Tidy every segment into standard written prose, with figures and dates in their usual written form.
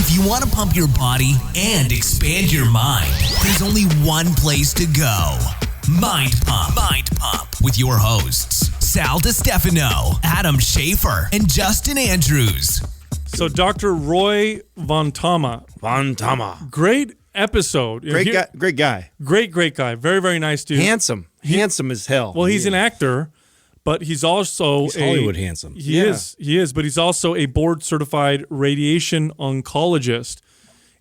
If you want to pump your body and expand your mind, there's only one place to go. Mind Pump. Mind Pump with your hosts, Sal DiStefano, Adam Schaefer, and Justin Andrews. So Dr. Roy Vongtama. Great episode. Great guy. Great guy. Very, very nice dude. Handsome as hell. Well, he's an actor, but he's also he's Hollywood handsome. He is, but he's also a board-certified radiation oncologist.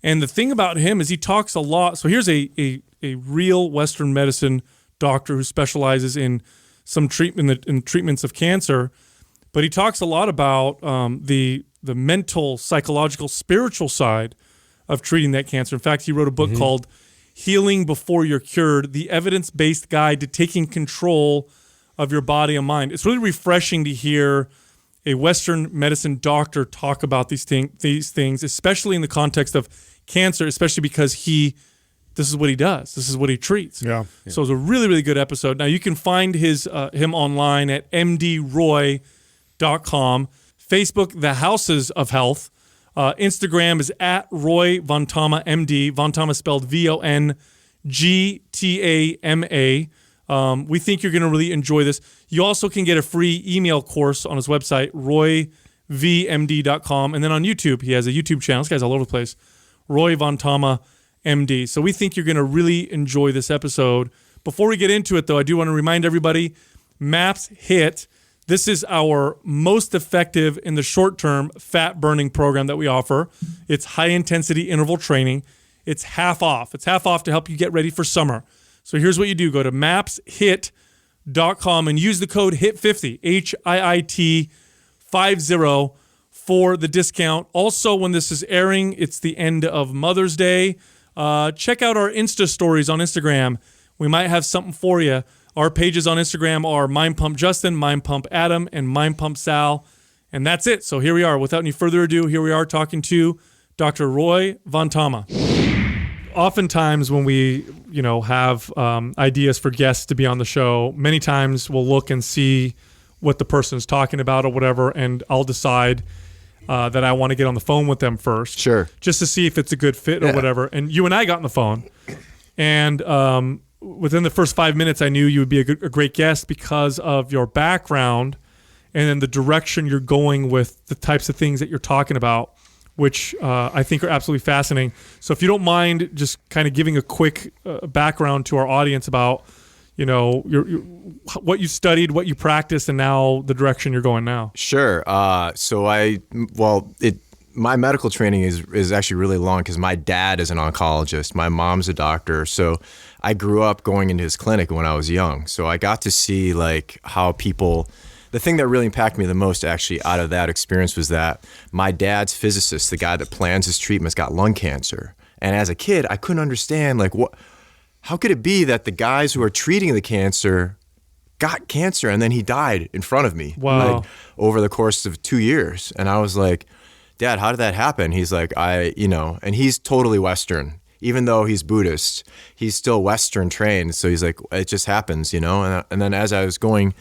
And the thing about him is he talks a lot. So here's a real Western medicine doctor who specializes in some treatments of cancer, but he talks a lot about the mental, psychological, spiritual side of treating that cancer. In fact, he wrote a book called Healing Before You're Cured, the evidence-based guide to taking control of your body and mind. It's really refreshing to hear a Western medicine doctor talk about these things, especially in the context of cancer, especially because this is what he does. This is what he treats. Yeah. So it's a really, really good episode. Now, you can find him online at mdroy.com, Facebook, The Houses of Health. Instagram is at Roy Vongtama, MD. Vongtama spelled V-O-N-G-T-A-M-A. We think you're going to really enjoy this. You also can get a free email course on his website, royvmd.com. And then on YouTube, he has a YouTube channel. This guy's all over the place. Roy Vongtama, MD. So we think you're going to really enjoy this episode. Before we get into it, though, I do want to remind everybody, MAPS HIT. This is our most effective in the short term fat burning program that we offer. It's high intensity interval training. It's half off. It's half off to help you get ready for summer. So here's what you do. Go to mapshit.com and use the code HIT50, HIIT 50 for the discount. Also, when this is airing, it's the end of Mother's Day. Check out our Insta stories on Instagram. We might have something for you. Our pages on Instagram are Mind Pump Justin, Mind Pump Adam, and Mind Pump Sal. And that's it. So here we are. Without any further ado, here we are talking to Dr. Roy Vongtama. Oftentimes when we, have ideas for guests to be on the show, many times we'll look and see what the person's talking about or whatever, and I'll decide that I want to get on the phone with them first. Sure. Just to see if it's a good fit or whatever. And you and I got on the phone, and within the first 5 minutes, I knew you would be a great guest because of your background and then the direction you're going with the types of things that you're talking about, which I think are absolutely fascinating. So if you don't mind just kind of giving a quick background to our audience about, what you studied, what you practiced, and now the direction you're going now. Sure. My medical training is actually really long because my dad is an oncologist. My mom's a doctor. So I grew up going into his clinic when I was young. So I got to see how people... The thing that really impacted me the most actually out of that experience was that my dad's physicist, the guy that plans his treatments, got lung cancer. And as a kid, I couldn't understand, how could it be that the guys who are treating the cancer got cancer and then he died in front of me? Wow. Over the course of 2 years. And I was like, Dad, how did that happen? He's like, and he's totally Western. Even though he's Buddhist, he's still Western trained. So he's like, it just happens, And then as I was growing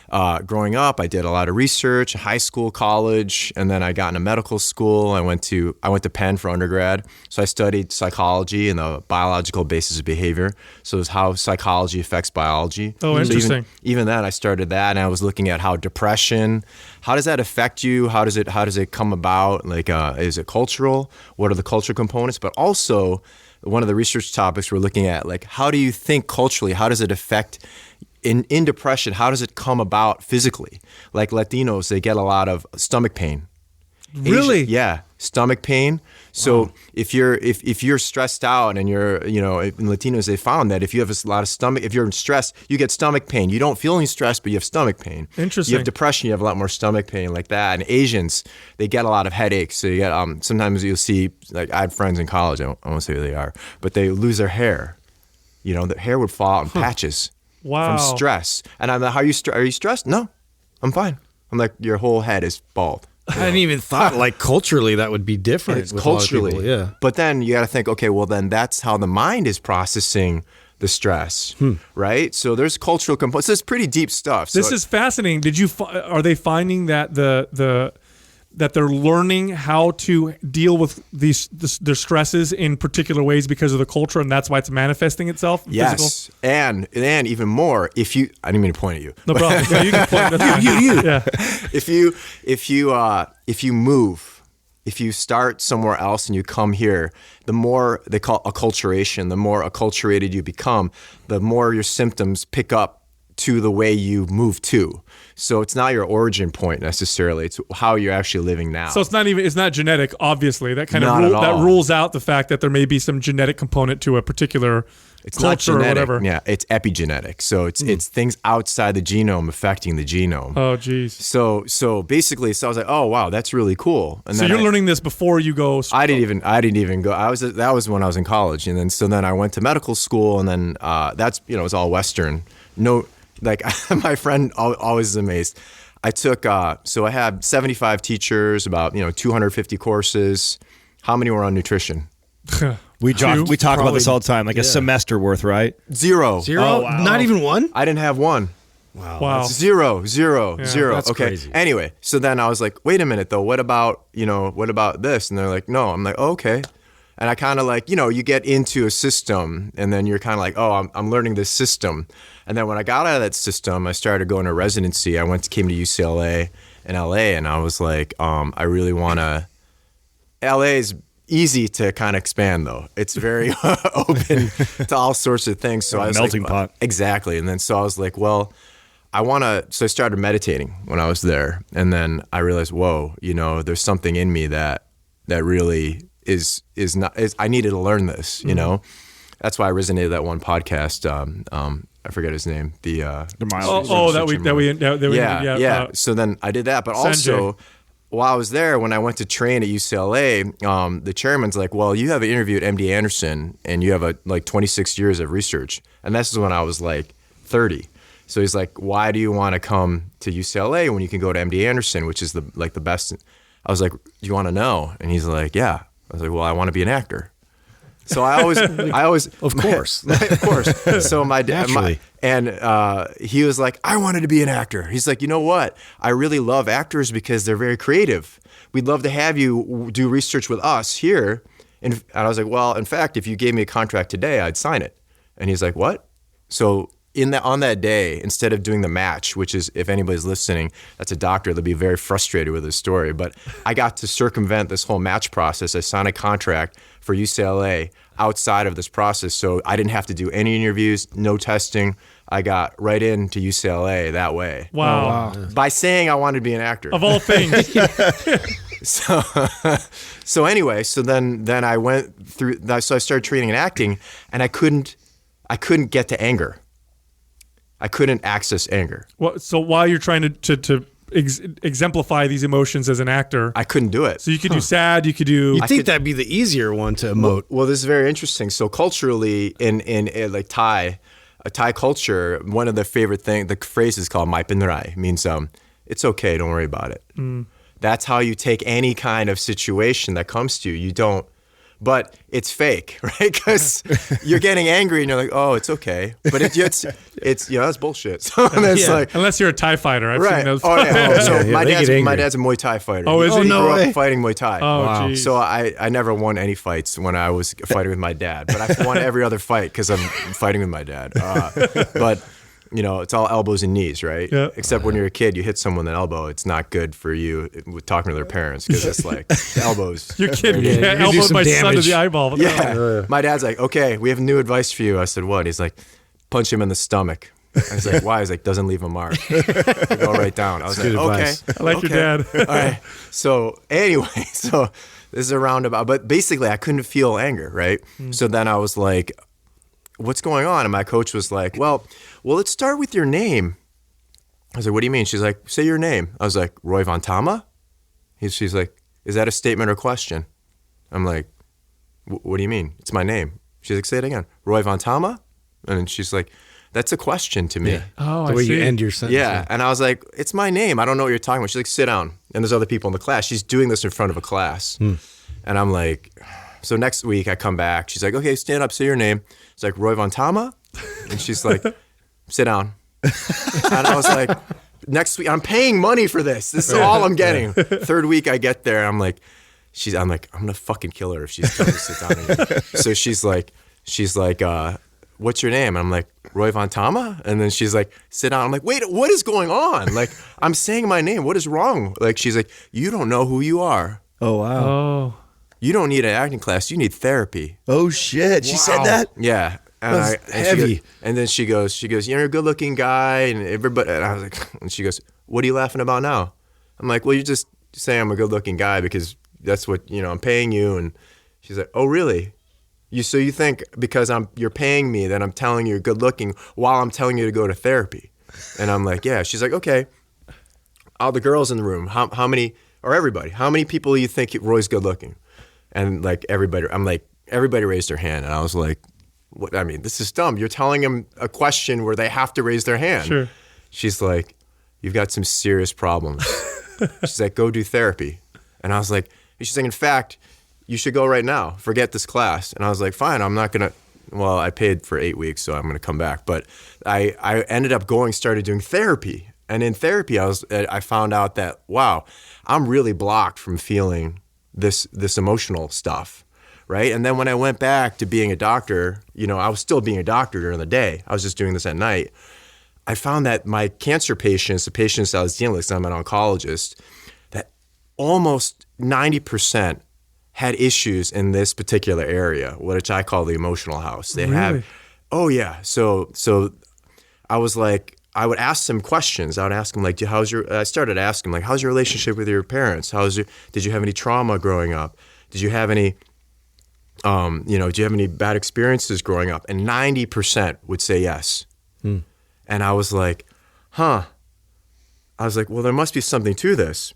up, I did a lot of research, high school, college, and then I got into medical school. I went to Penn for undergrad. So I studied psychology and the biological basis of behavior. So it's how psychology affects biology. Oh, interesting. So even then, I started that, and I was looking at how depression, how does that affect you? How does it come about? Is it cultural? What are the cultural components? But also, one of the research topics we're looking at, how do you think culturally? How does it affect in depression? How does it come about physically? Like Latinos, they get a lot of stomach pain. Really? Yeah, stomach pain. So if you're stressed out and you're, in Latinos, they found that if you have a lot of if you're stressed, you get stomach pain. You don't feel any stress, but you have stomach pain. Interesting. You have depression, you have a lot more stomach pain like that. And Asians, they get a lot of headaches. So you get, sometimes you'll see, I had friends in college, I won't say who they are, but they lose their hair. The hair would fall out in patches. Wow. From stress. And I'm like, are you stressed? No, I'm fine. I'm like, your whole head is bald. I hadn't even thought culturally that would be different. It's with culturally, a lot of people, yeah. But then you got to think, okay, well then that's how the mind is processing the stress, right? So there's cultural components. This is pretty deep stuff. This is fascinating. Are they finding that the that they're learning how to deal with their stresses in particular ways because of the culture, and that's why it's manifesting itself? Yes, physical? and even more. If you, I didn't mean to point at you. No problem. No, you can point. That's You. Yeah. If you move, if you start somewhere else and you come here, the more they call acculturation, the more acculturated you become, the more your symptoms pick up to the way you move to. So it's not your origin point necessarily. It's how you're actually living now. So it's not genetic, obviously. That kind Not of at all. that rules out the fact that there may be some genetic component to a particular It's not culture or genetic. whatever. Yeah, it's epigenetic. So it's things outside the genome affecting the genome. Oh, geez. So basically, I was like, oh wow, that's really cool. And So then you're learning this before you go. I didn't even go. That was when I was in college, and then I went to medical school, and then that's it was all Western. No, like my friend always is amazed. I took so I had 75 teachers, about 250 courses. How many were on nutrition? We talk about this all the time, like a semester worth, right? Zero. Oh, wow. Not even one? I didn't have one. Wow. Zero. That's okay. crazy. Anyway, so then I was like, wait a minute though. What about this? And they're like, no. I'm like, oh, okay. And I kind of like, you get into a system and then you're kind of like, oh, I'm learning this system. And then when I got out of that system, I started going to came to UCLA in LA, and I was like, I really want to, LA is easy to kind of expand though. It's very open to all sorts of things. So I was melting like, pot. Exactly. And then so I was like, well, so I started meditating when I was there. And then I realized, whoa, there's something in me that really is I needed to learn this, That's why I resonated with that one podcast. I forget his name. The Miles. yeah. So then I did that, but also while I was there, when I went to train at UCLA, the chairman's like, well, you have an interview at MD Anderson and you have 26 years of research. And this is when I was like 30. So he's like, why do you want to come to UCLA when you can go to MD Anderson, which is the best? I was like, do you want to know? And he's like, yeah. I was like, well, I want to be an actor. So I always, of course. Of course. So my dad, Naturally. he was like, I wanted to be an actor. He's like, you know what? I really love actors because they're very creative. We'd love to have you do research with us here. And I was like, well, in fact, if you gave me a contract today, I'd sign it. And he's like, what? So on that day, instead of doing the match, which is, if anybody's listening, that's a doctor, they'll be very frustrated with this story. But I got to circumvent this whole match process. I signed a contract for UCLA outside of this process. So I didn't have to do any interviews, no testing. I got right into UCLA that way. Wow. By saying I wanted to be an actor. Of all things. So anyway, so then I went through, so I started training in acting, and I couldn't get to anger. I couldn't access anger. Well, so while you're trying to exemplify these emotions as an actor, I couldn't do it. so you could do sad, you could do. You'd think that'd be the easier one to emote. Well, this is very interesting. So culturally, in like Thai culture, one of the favorite the phrase is called "mai pen rai," means it's okay, don't worry about it. That's how you take any kind of situation that comes to you. You don't. But it's fake, right? Because you're getting angry and you're like, oh, it's okay. But it's that's bullshit. So it's like, unless you're a Thai fighter, I've seen those. Oh yeah. So Yeah, my they get angry. dad's a Muay Thai fighter. Oh, is he? He No grew way. up fighting Muay Thai. Oh, Wow. geez. So I never won any fights when I was fighting with my dad, but I've won every other fight because I'm fighting with my dad. But it's all elbows and knees, right? Yeah. Except when you're a kid, you hit someone with an elbow. It's not good for you with talking to their parents because it's like elbows. Your kid you do elbowed some my son to damage. the eyeball. What the hell? Yeah. My dad's like, okay, we have new advice for you. I said, what? He's like, punch him in the stomach. I was like, why? He's like, doesn't leave a mark. I go right down. I was like, good okay. advice. I like your dad. All right. So anyway, this is a roundabout. But basically, I couldn't feel anger, right? So then I was like, what's going on? And my coach was like, well, let's start with your name. I was like, what do you mean? She's like, say your name. I was like, Roy Vongtama? She's like, is that a statement or question? I'm like, what do you mean? It's my name. She's like, say it again. Roy Vongtama? And she's like, that's a question to me. Yeah. Oh, The I way see. you end your sentence. Yeah. And I was like, it's my name. I don't know what you're talking about. She's like, sit down. And there's other people in the class. She's doing this in front of a class. And I'm like, so next week I come back. She's like, okay, stand up, say your name. It's like, Roy Vongtama? And she's like, sit down. And I was like, next week, I'm paying money for this. This is all I'm getting. Third week I get there, I'm like, I'm gonna fucking kill her if she's trying to sit down again. So she's like, what's your name? And I'm like, Roy Vongtama? And then she's like, sit down. I'm like, wait, what is going on? Like, I'm saying my name. What is wrong? Like, she's like, you don't know who you are. Oh, wow. Oh. You don't need an acting class. You need therapy. Oh, shit. She said that? Yeah. And heavy. And then she goes, you're a good looking guy. And everybody, and I was like, and she goes, what are you laughing about now? I'm like, well, you just say I'm a good looking guy because that's what, I'm paying you. And she's like, oh, really? So you think because you're paying me that I'm telling you good looking while I'm telling you to go to therapy? And I'm like, yeah. She's like, okay. All the girls in the room, how many, or everybody, how many people do you think Roy's good looking? And like everybody raised their hand. And I was like, what? I mean, this is dumb. You're telling them a question where they have to raise their hand. Sure. She's like, you've got some serious problems. She's like, go do therapy. And I was like, she's like, in fact, you should go right now. Forget this class. And I was like, fine, I'm not going to. Well, I paid for 8 weeks, so I'm going to come back. But I ended up started doing therapy. And in therapy, I found out that, wow, I'm really blocked from feeling this emotional stuff, right? And then when I went back to being a doctor, I was still being a doctor during the day. I was just doing this at night. I found that my cancer patients, the patients I was dealing with, 'cause I'm an oncologist, that almost 90% had issues in this particular area, which I call the emotional house. They have, oh yeah. So I was like, I would ask them questions. I would ask them like, I started asking like, how's your relationship with your parents? Did you have any trauma growing up? Did you have any, do you have any bad experiences growing up? And 90% would say yes. And I was like, I was like, well, there must be something to this.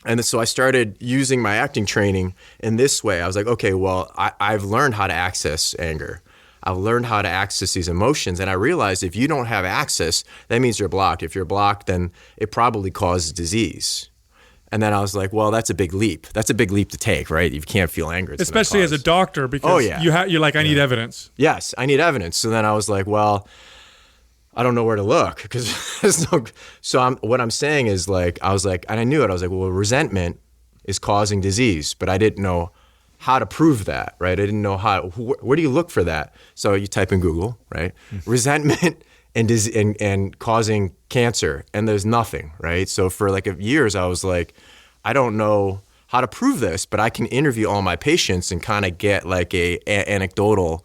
And so I started using my acting training in this way. I was like, okay, well, I've learned how to access anger. I've learned how to access these emotions. And I realized if you don't have access, that means you're blocked. If you're blocked, then it probably causes disease. And then I was like, well, that's a big leap. That's a big leap to take, right? You can't feel anger. Especially as a doctor, because you're like, I need evidence. Yes, I need evidence. So then I was like, well, I don't know where to look because there's no. So what I'm saying is like, I was like, and I knew it. I was like, well, resentment is causing disease, but I didn't know how to prove that, right? I didn't know where do you look for that? So you type in Google, right? Resentment and causing cancer, and there's nothing, right? So for like years, I was like, I don't know how to prove this, but I can interview all my patients and kind of get like a anecdotal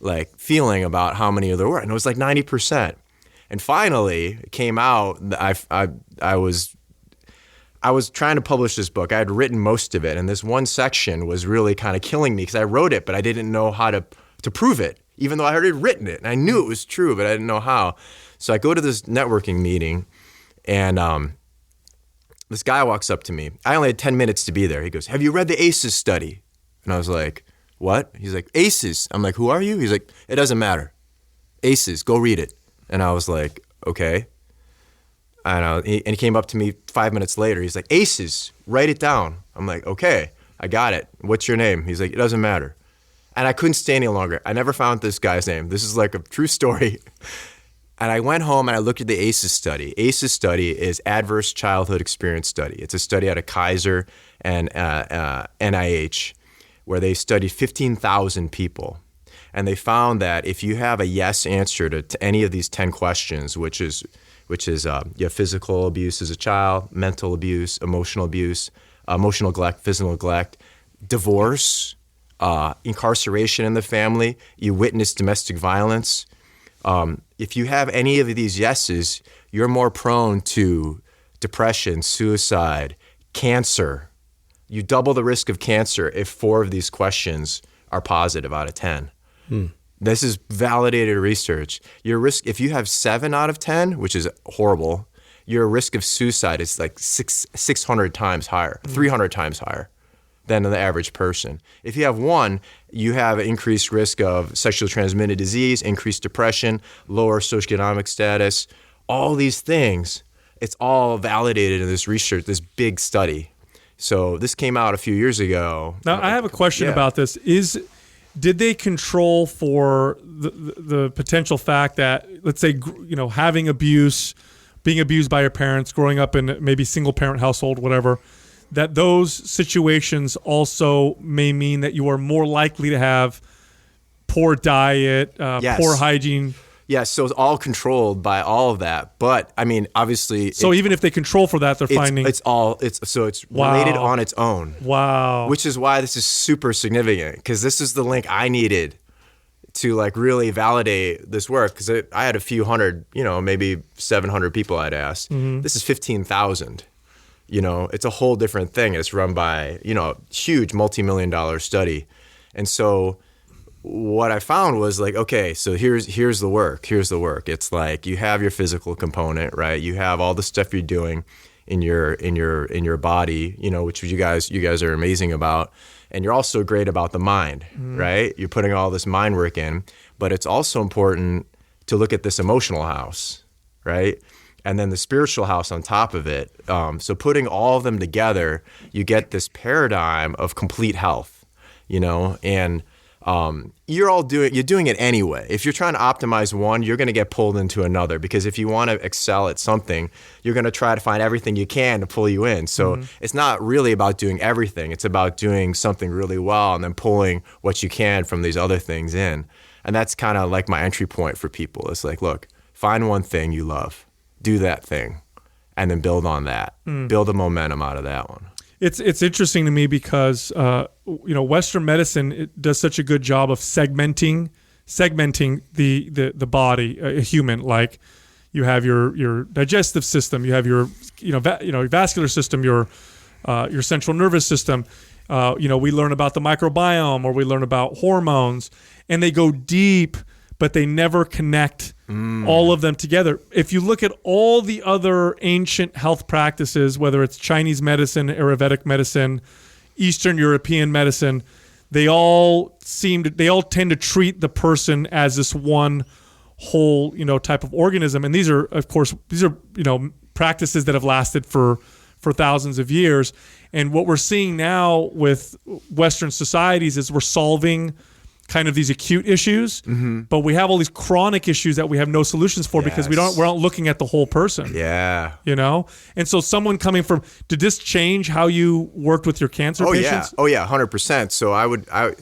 like feeling about how many there were, and it was like 90%. And finally, it came out. I was trying to publish this book. I had written most of it, and this one section was really kind of killing me because I wrote it, but I didn't know how to prove it, even though I had already written it. And I knew it was true, but I didn't know how. So I go to this networking meeting, and this guy walks up to me. I only had 10 minutes to be there. He goes, have you read the ACEs study? And I was like, what? He's like, ACEs. I'm like, who are you? He's like, it doesn't matter. ACEs, go read it. And I was like, okay. And he came up to me 5 minutes later. He's like, ACEs, write it down. I'm like, okay, I got it. What's your name? He's like, it doesn't matter. And I couldn't stay any longer. I never found this guy's name. This is like a true story. And I went home and I looked at the ACEs study. ACEs study is Adverse Childhood Experience Study. It's a study out of Kaiser and NIH where they studied 15,000 people. And they found that if you have a yes answer to any of these 10 questions, which is you have physical abuse as a child, mental abuse, emotional neglect, physical neglect, divorce, incarceration in the family, you witness domestic violence. If you have any of these yeses, you're more prone to depression, suicide, cancer. You double the risk of cancer if 4 of these questions are positive out of 10. This is validated research. Your risk, if you have 7 out of 10, which is horrible, your risk of suicide is like 600 times higher, 300 times higher than the average person. If you have 1, you have an increased risk of sexually transmitted disease, increased depression, lower socioeconomic status, all these things. It's all validated in this research, this big study. So this came out a few years ago. Now, I have a question about this. Did they control for the potential fact that, let's say, having abuse being abused by your parents, growing up in maybe single parent household, whatever, that those situations also may mean that you are more likely to have poor diet, poor hygiene. Yes, so it's all controlled by all of that. But I mean, obviously, so even if they control for that, they're finding it's related on its own. Wow. Which is why this is super significant, because this is the link I needed to like really validate this work, because I had a few hundred, maybe 700 people I'd asked. Mm-hmm. This is 15,000. It's a whole different thing. It's run by, huge multi-million-dollar study. And so what I found was like, okay, so here's the work. Here's the work. It's like you have your physical component, right? You have all the stuff you're doing in your body, which you guys are amazing about. And you're also great about the mind, right? You're putting all this mind work in, but it's also important to look at this emotional house, right? And then the spiritual house on top of it. So putting all of them together, you get this paradigm of complete health, and you're doing it anyway. If you're trying to optimize one, you're going to get pulled into another, because if you want to excel at something, you're going to try to find everything you can to pull you in. So it's not really about doing everything. It's about doing something really well and then pulling what you can from these other things in. And that's kind of like my entry point for people. It's like, look, find one thing you love, do that thing, and then build on that. Build the momentum out of that one. It's interesting to me because Western medicine, it does such a good job of segmenting the body, a human. Like you have your digestive system, you have your vascular system, your central nervous system. We learn about the microbiome, or we learn about hormones, and they go deep, but they never connect all of them together. If you look at all the other ancient health practices, whether it's Chinese medicine, Ayurvedic medicine, Eastern European medicine, they all tend to treat the person as this one whole, type of organism. And these are practices that have lasted for thousands of years. And what we're seeing now with Western societies is we're solving kind of these acute issues, but we have all these chronic issues that we have no solutions for because we're not looking at the whole person. Yeah. And so someone coming from, did this change how you worked with your cancer patients? Oh yeah, 100%.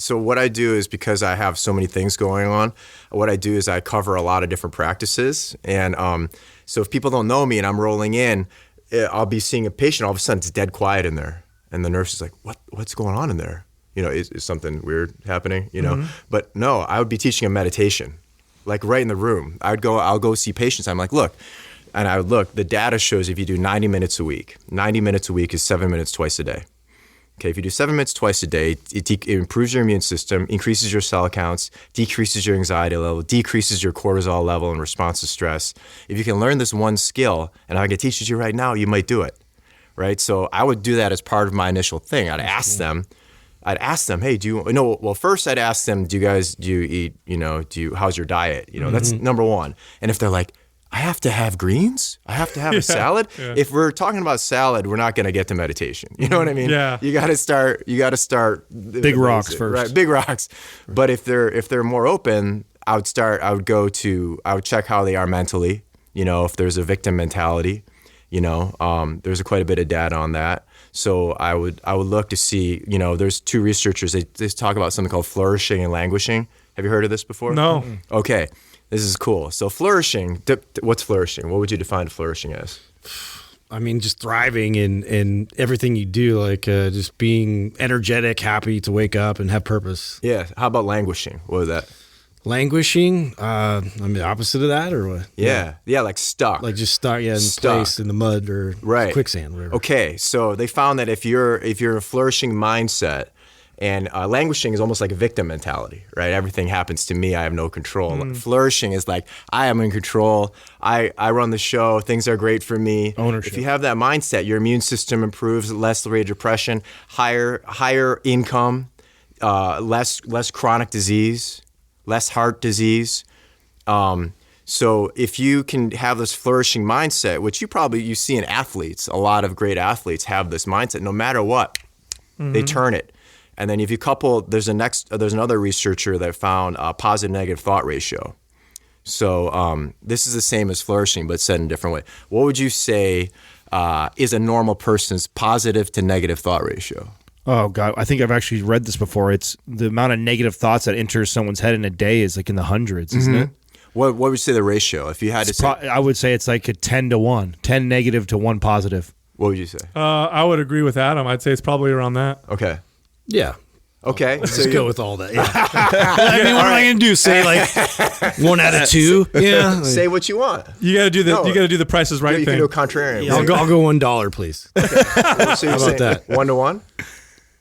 So what I do is, because I have so many things going on, what I do is I cover a lot of different practices. And so if people don't know me and I'm rolling in, I'll be seeing a patient, all of a sudden it's dead quiet in there. And the nurse is like, what's going on in there? Is something weird happening, But no, I would be teaching a meditation, like right in the room. I'll go see patients. I'm like, look, and I would look, the data shows if you do 90 minutes a week is 7 minutes twice a day. Okay, if you do 7 minutes twice a day, it improves your immune system, increases your cell counts, decreases your anxiety level, decreases your cortisol level in response to stress. If you can learn this one skill, and I can teach it to you right now, you might do it, right? So I would do that as part of my initial thing. I'd ask them, hey, first I'd ask them, do you eat, how's your diet? That's number one. And if they're like, I have to have greens, I have to have a salad. Yeah. If we're talking about salad, we're not going to get to meditation. You know what I mean? Yeah. You got to start big rocks first. Right, big rocks. Right. But if they're more open, I would check how they are mentally, if there's a victim mentality, there's quite a bit of data on that. So I would look to see, there's two researchers, they talk about something called flourishing and languishing. Have you heard of this before? No. Okay, this is cool. So flourishing, what's flourishing? What would you define flourishing as? I mean, just thriving in everything you do, like just being energetic, happy to wake up and have purpose. Yeah, how about languishing? What was that? Languishing, the opposite of that, or what? Yeah, like stuck. Like just stuck, in place in the mud or quicksand, whatever. Okay, so they found that if you're a flourishing mindset, and languishing is almost like a victim mentality, right? Everything happens to me, I have no control. Flourishing is like, I am in control, I run the show, things are great for me. Ownership. If you have that mindset, your immune system improves, less rate of depression, higher income, less chronic disease, less heart disease. So if you can have this flourishing mindset, which you see in athletes, a lot of great athletes have this mindset, no matter what, they turn it. And then if you couple, there's another researcher that found a positive negative thought ratio. So this is the same as flourishing, but said in a different way. What would you say is a normal person's positive to negative thought ratio? Oh God, I think I've actually read this before. It's the amount of negative thoughts that enters someone's head in a day is like in the hundreds, isn't it? What would you say the ratio? If you had to say, I would say it's like a 10 to 1, 10 negative to 1 positive. what would you say? I would agree with Adam. I'd say it's probably around that. Okay. Yeah. Okay. Let's So just you go with all that. Yeah. I mean, what am I going to do? Say like 1 out of 2? Yeah. say what you want. You got to do the No. you got to do the Price is Right You can thing. do a contrarian. I'll go $1, please. So you're How about that? 1 to 1?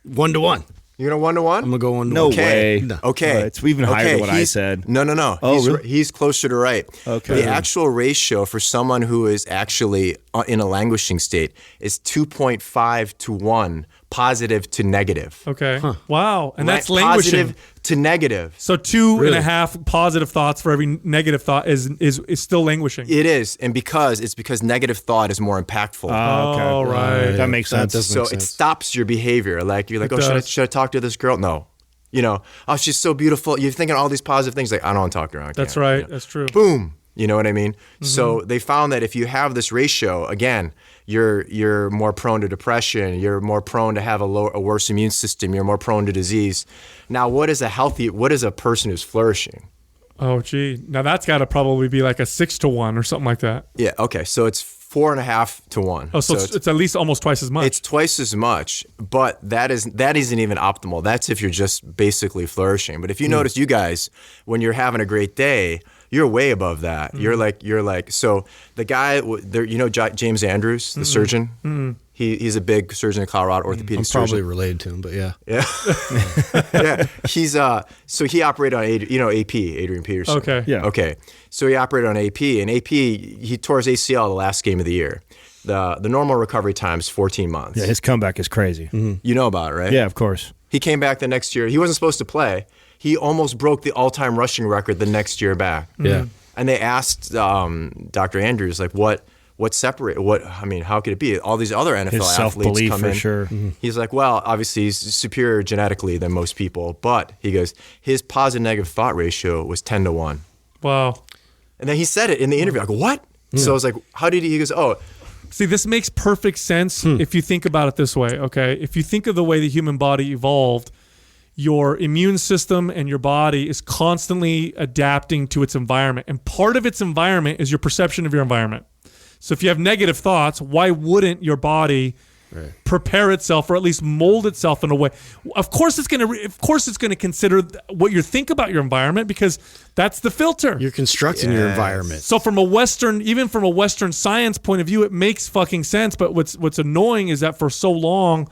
1 to 1. You're gonna 1 to 1? I'm gonna go 1 to No 1. way. No. Okay. It's even higher than what I he's- said. No. Oh, he's, really? he's closer to right. Okay. The actual ratio for someone who is actually in a languishing state is 2.5 to 1, positive to negative. Okay. Wow. And that's Right? languishing. Positive to negative. So 2.5 Really? positive thoughts for every negative thought is still languishing. It is, and it's because negative thought is more impactful. Okay. Oh, right. That makes That sense. does so make it sense. stops your behavior. Like you're like, It oh, does. should I talk to this girl? No. Oh, she's so beautiful. You're thinking all these positive things. Like, I don't want to talk to her. I That's can't, right. you know. That's true. Boom. You know what I mean? So they found that if you have this ratio, again, you're more prone to depression. You're more prone to have a worse immune system. You're more prone to disease. Now, what is a person who's flourishing? Oh, gee. Now that's got to probably be like a 6 to 1 or something like that. Yeah. Okay. So it's 4.5 to 1. Oh, so it's at least almost twice as much. It's twice as much, but that isn't even optimal. That's if you're just basically flourishing. But if you notice, you guys, when you're having a great day, you're way above that. You're like so the guy there, James Andrews, the surgeon. He's a big surgeon in Colorado, orthopedic I'm surgeon. probably related to him, but yeah. Yeah, he's so he operated on Adrian Peterson. Okay. Yeah. Okay. So he operated on AP, and AP he tore his ACL the last game of the year. The normal recovery time is 14 months. Yeah, his comeback is crazy. You know about it, right? Yeah, of course. He came back the next year. He wasn't supposed to play. He almost broke the all-time rushing record the next year back. Yeah. And they asked Dr. Andrews, like, how could it be? All these other NFL His athletes self-belief come for in. sure. He's like, well, obviously he's superior genetically than most people, but he goes, his positive negative thought ratio was 10 to 1. Wow. And then he said it in the interview. I go, what? So I was like, how did he goes, oh, See, this makes perfect sense if you think about it this way, okay? If you think of the way the human body evolved, your immune system and your body is constantly adapting to its environment. And part of its environment is your perception of your environment. So if you have negative thoughts, why wouldn't your body prepare itself or at least mold itself in a way? Of course it's going to consider what you think about your environment because that's the filter. You're constructing your environment. So from a Western science point of view, it makes fucking sense. But what's annoying is that for so long,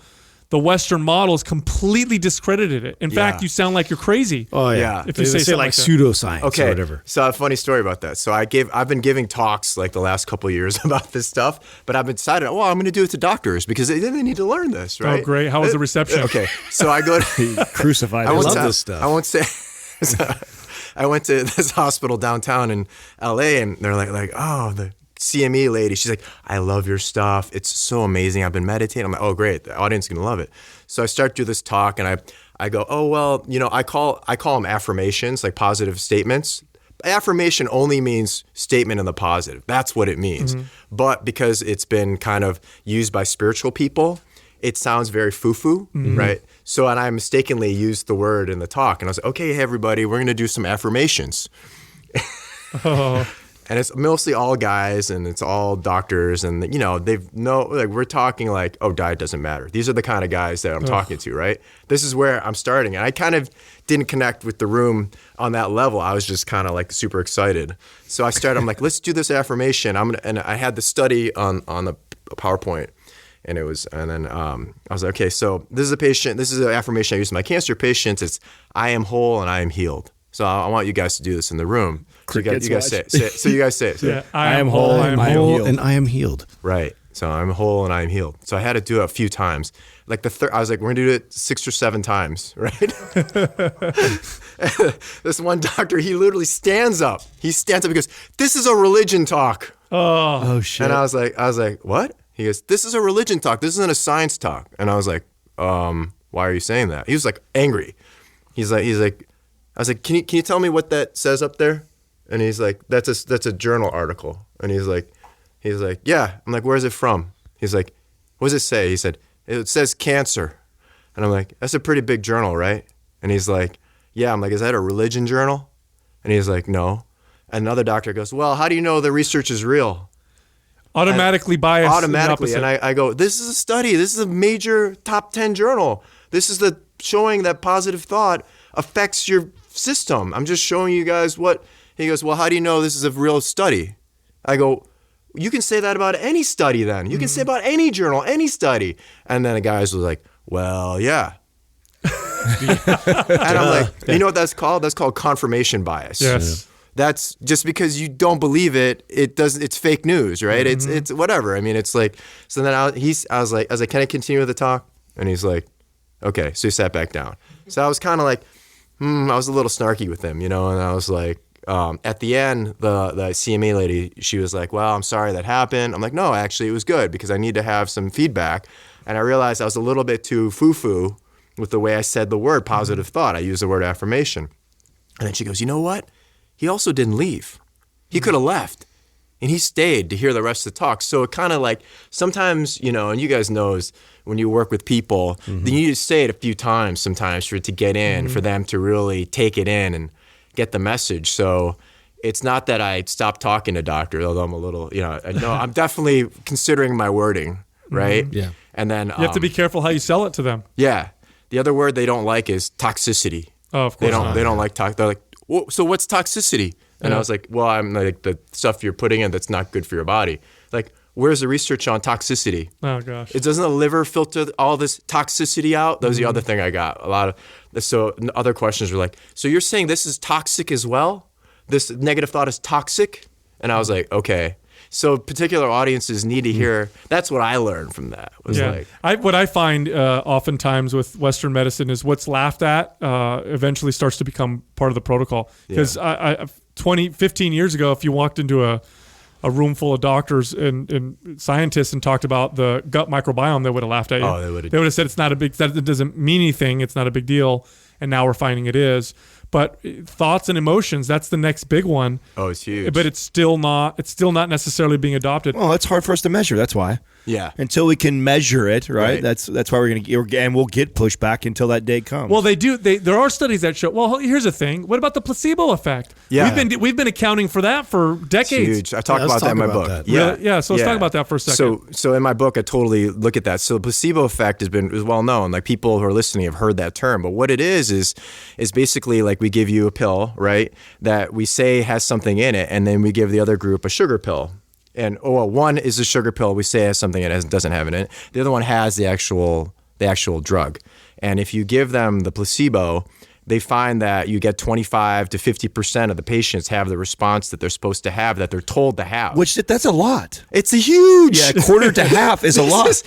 the Western model has completely discredited it. In fact, you sound like you're crazy. Oh, Yeah. If you They say say something like like that. pseudoscience okay. or whatever. So a funny story about that. So I've been giving talks like the last couple of years about this stuff, but I've decided, I'm going to do it to doctors because they need to learn this, right? Oh, great. How was the reception? Okay. So I go to Crucified. I him. went love to- this stuff. I won't say. I went to this hospital downtown in LA, and they're like, oh, the CME lady. She's like, I love your stuff. It's so amazing. I've been meditating. I'm like, oh, great. The audience is gonna love it. So I start to do this talk, and I go, oh well, I call them affirmations, like positive statements. Affirmation only means statement in the positive. That's what it means. But because it's been kind of used by spiritual people, it sounds very foo-foo, right? So, and I mistakenly used the word in the talk, and I was like, okay, hey, everybody, we're going to do some affirmations. And it's mostly all guys, and it's all doctors, and we're talking like, oh, diet doesn't matter. These are the kind of guys that I'm talking to, right? This is where I'm starting, and I kind of didn't connect with the room on that level. I was just kind of like super excited. So I'm like, let's do this affirmation. And I had the study on the PowerPoint. And I was like, okay, so this is an affirmation I use with my cancer patients. It's, I am whole and I am healed. So I want you guys to do this in the room. So you guys say it. So you guys say it. Yeah, I am whole, I am I am whole. healed. And I am healed. Right. So I'm whole and I am healed. So I had to do it a few times. Like I was like, we're gonna do it 6 or 7 times, right? This one doctor, he literally stands up. He stands up because this is a religion talk. Oh, shit. And I was like, what? He goes, this is a religion talk. This isn't a science talk. And I was like, why are you saying that? He was like angry. He's like, I was like, can you tell me what that says up there? And he's like, that's a journal article. And he's like, yeah. I'm like, where's it from? He's like, what does it say? He said, it says cancer. And I'm like, that's a pretty big journal, right? And he's like, yeah. I'm like, is that a religion journal? And he's like, no. And another doctor goes, well, how do you know the research is real? Automatically biased. Automatically. And I go, this is a study. This is a major top 10 journal. This is the showing that positive thought affects your system. I'm just showing you guys what. He goes, well, how do you know this is a real study? I go, you can say that about any study then. You can say about any journal, any study. And then the guys was like, well, yeah. And I'm like, you know what that's called? That's called confirmation bias. Yes. That's just because you don't believe it. It's fake news, right? It's whatever. I mean, it's like. So then I was like, can I continue with the talk? And he's like, okay. So he sat back down. So I was kind of like, I was a little snarky with him, and I was like, at the end, the CME lady, she was like, well, I'm sorry that happened. I'm like, no, actually, it was good because I need to have some feedback. And I realized I was a little bit too foo-foo with the way I said the word positive thought. I used the word affirmation. And then she goes, you know what? He also didn't leave. He could have left. And he stayed to hear the rest of the talk. So it kind of like sometimes, and you guys knows when you work with people, then you need to say it a few times sometimes for it to get in, for them to really take it in and get the message. So it's not that I stopped talking to doctor, although I'm a little, I'm definitely considering my wording, right? Yeah. And then You have to be careful how you sell it to them. Yeah. The other word they don't like is toxicity. Oh, of course. They don't like talk. They're like, well, so what's toxicity? And I was like, well, I'm like the stuff you're putting in that's not good for your body. Like, where's the research on toxicity? Oh gosh. It doesn't the liver filter all this toxicity out? That was the other thing I got. A lot of so other questions were like, so you're saying this is toxic as well? This negative thought is toxic? And I was like, okay. So particular audiences need to hear. That's what I learned from that. What I find oftentimes with Western medicine is what's laughed at eventually starts to become part of the protocol. Because 15 years ago, if you walked into a room full of doctors and scientists and talked about the gut microbiome, they would have laughed at you. Oh, they would have said it's not a big. That it doesn't mean anything. It's not a big deal. And now we're finding it is. But thoughts and emotions, that's the next big one. Oh, it's huge. But it's still not necessarily being adopted. Well, it's hard for us to measure. That's why. Yeah. Until we can measure it, right? That's why we're going to, and we'll get pushback until that day comes. Well, they do. There are studies that show. Well, here's the thing. What about the placebo effect? Yeah. We've been accounting for that for decades. It's huge. I talk about that in my book. That. Yeah. Really? Yeah. So let's talk about that for a second. So in my book, I totally look at that. So the placebo effect is well known. Like people who are listening have heard that term. But what it is basically like we give you a pill, right? That we say has something in it, and then we give the other group a sugar pill. And one is a sugar pill we say has something it doesn't have in it. The other one has the actual drug. And if you give them the placebo, they find that you get 25 to 50% of the patients have the response that they're supposed to have, that they're told to have. Which that's a lot. It's a huge. Yeah, quarter to half is a lot.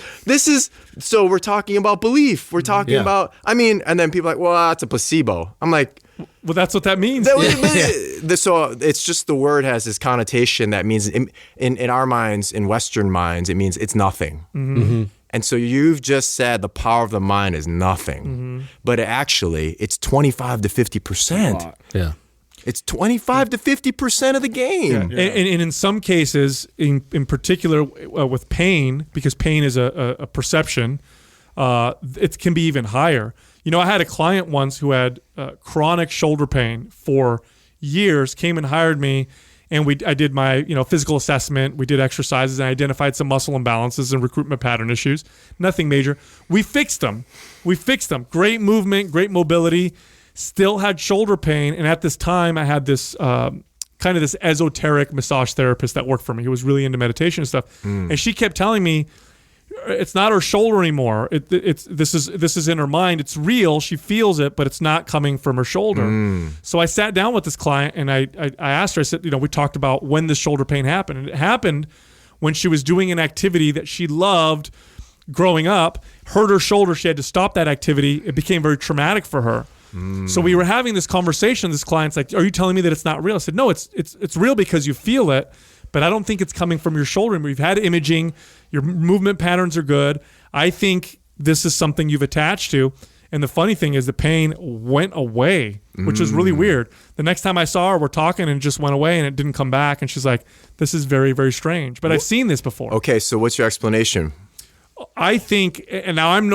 So we're talking about belief. We're talking about, and then people are like, well, that's a placebo. I'm like, well, that's what that means. So it's just the word has this connotation that means in our minds, in Western minds, it means it's nothing. Mm-hmm. And so you've just said the power of the mind is nothing, but actually it's 25 to 50%. Yeah. It's 25 to 50% of the game. Yeah. And in some cases, in particular with pain, because pain is a perception, it can be even higher. I had a client once who had chronic shoulder pain for years, came and hired me, and I did my physical assessment. We did exercises and identified some muscle imbalances and recruitment pattern issues. Nothing major. We fixed them. Great movement, great mobility. Still had shoulder pain, and at this time, I had this kind of this esoteric massage therapist that worked for me who was really into meditation and stuff. And she kept telling me, it's not her shoulder anymore. This is in her mind. It's real. She feels it, but it's not coming from her shoulder. So I sat down with this client and I asked her. I said, we talked about when this shoulder pain happened, and it happened when she was doing an activity that she loved growing up. Hurt her shoulder. She had to stop that activity. It became very traumatic for her. So we were having this conversation. This client's like, "Are you telling me that it's not real?" I said, "No, it's real because you feel it." But I don't think it's coming from your shoulder. We've had imaging. Your movement patterns are good. I think this is something you've attached to. And the funny thing is the pain went away. which was really weird. The next time I saw her, we're talking and it just went away and it didn't come back. And she's like, this is very, very strange. But I've seen this before. Okay, so what's your explanation? I think, and now I'm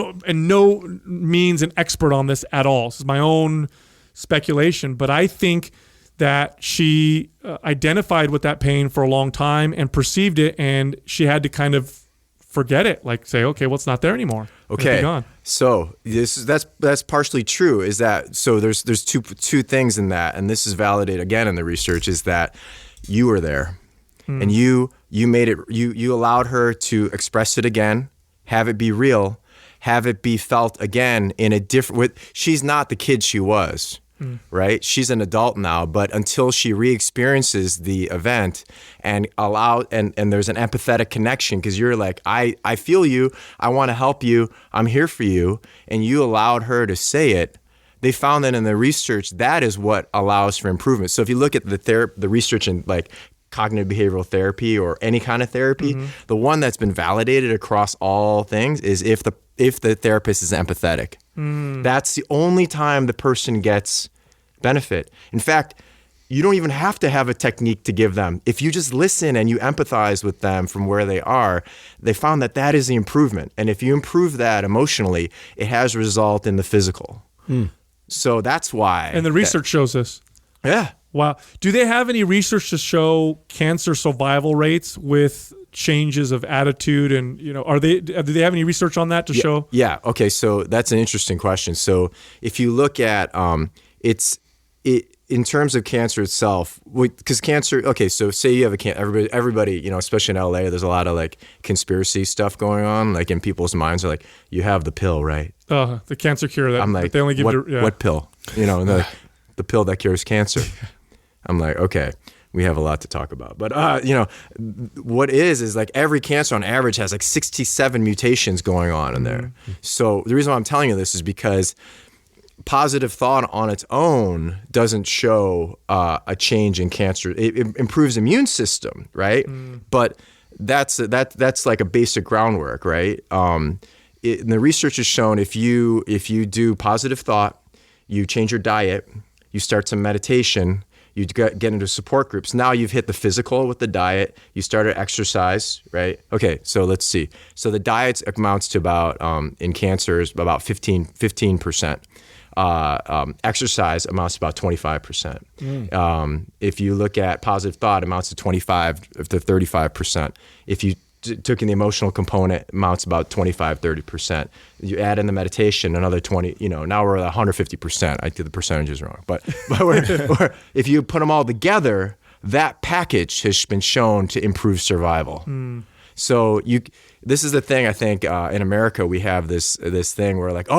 no means an expert on this at all. This is my own speculation, but I think that she identified with that pain for a long time and perceived it, and she had to kind of forget it, like say, okay, well, it's not there anymore. Okay, gone. So that's partially true. Is that so? There's two things in that, and this is validated again in the research. Is that you were there, and you made it. You allowed her to express it again, have it be real, have it be felt again in a different. She's not the kid she was. Right? She's an adult now, but until she re-experiences the event and and there's an empathetic connection, because you're like, I feel you, I want to help you, I'm here for you, and you allowed her to say it. They found that in the research, that is what allows for improvement. So if you look at the research in like cognitive behavioral therapy or any kind of therapy, the one that's been validated across all things is if the therapist is empathetic. That's the only time the person gets benefit. In fact, you don't even have to have a technique to give them. If you just listen and you empathize with them from where they are, they found that is the improvement. And if you improve that emotionally, it has a result in the physical. So that's why. And the research shows this. Yeah. Wow. Do they have any research to show cancer survival rates with changes of attitude, and do they have any research on that to show? Yeah. Okay. So that's an interesting question. So if you look at in terms of cancer itself, because cancer. Okay. So say you have a cancer. Everybody, especially in LA, there's a lot of like conspiracy stuff going on. Like in people's minds are like, you have the pill, right? The cancer cure that, I'm like, that they only give what pill? The pill that cures cancer. I'm like, okay. We have a lot to talk about. But, what is like every cancer on average has like 67 mutations going on in there. So the reason why I'm telling you this is because positive thought on its own doesn't show a change in cancer. It improves immune system, right? But that's like a basic groundwork, right? And the research has shown if you do positive thought, you change your diet, you start some meditation, you get into support groups. Now you've hit the physical with the diet. You started exercise, right? Okay, so let's see. So the diet amounts to about, in cancer, is about 15%. Exercise amounts to about 25%. If you look at positive thought, amounts to 25 to 35%. If you took in the emotional component, amounts about 25-30%. You add in the meditation, another 20. Now we're at 150%. I did the percentages wrong, but we're, if you put them all together, that package has been shown to improve survival. So this is the thing. I think in America we have this thing where like,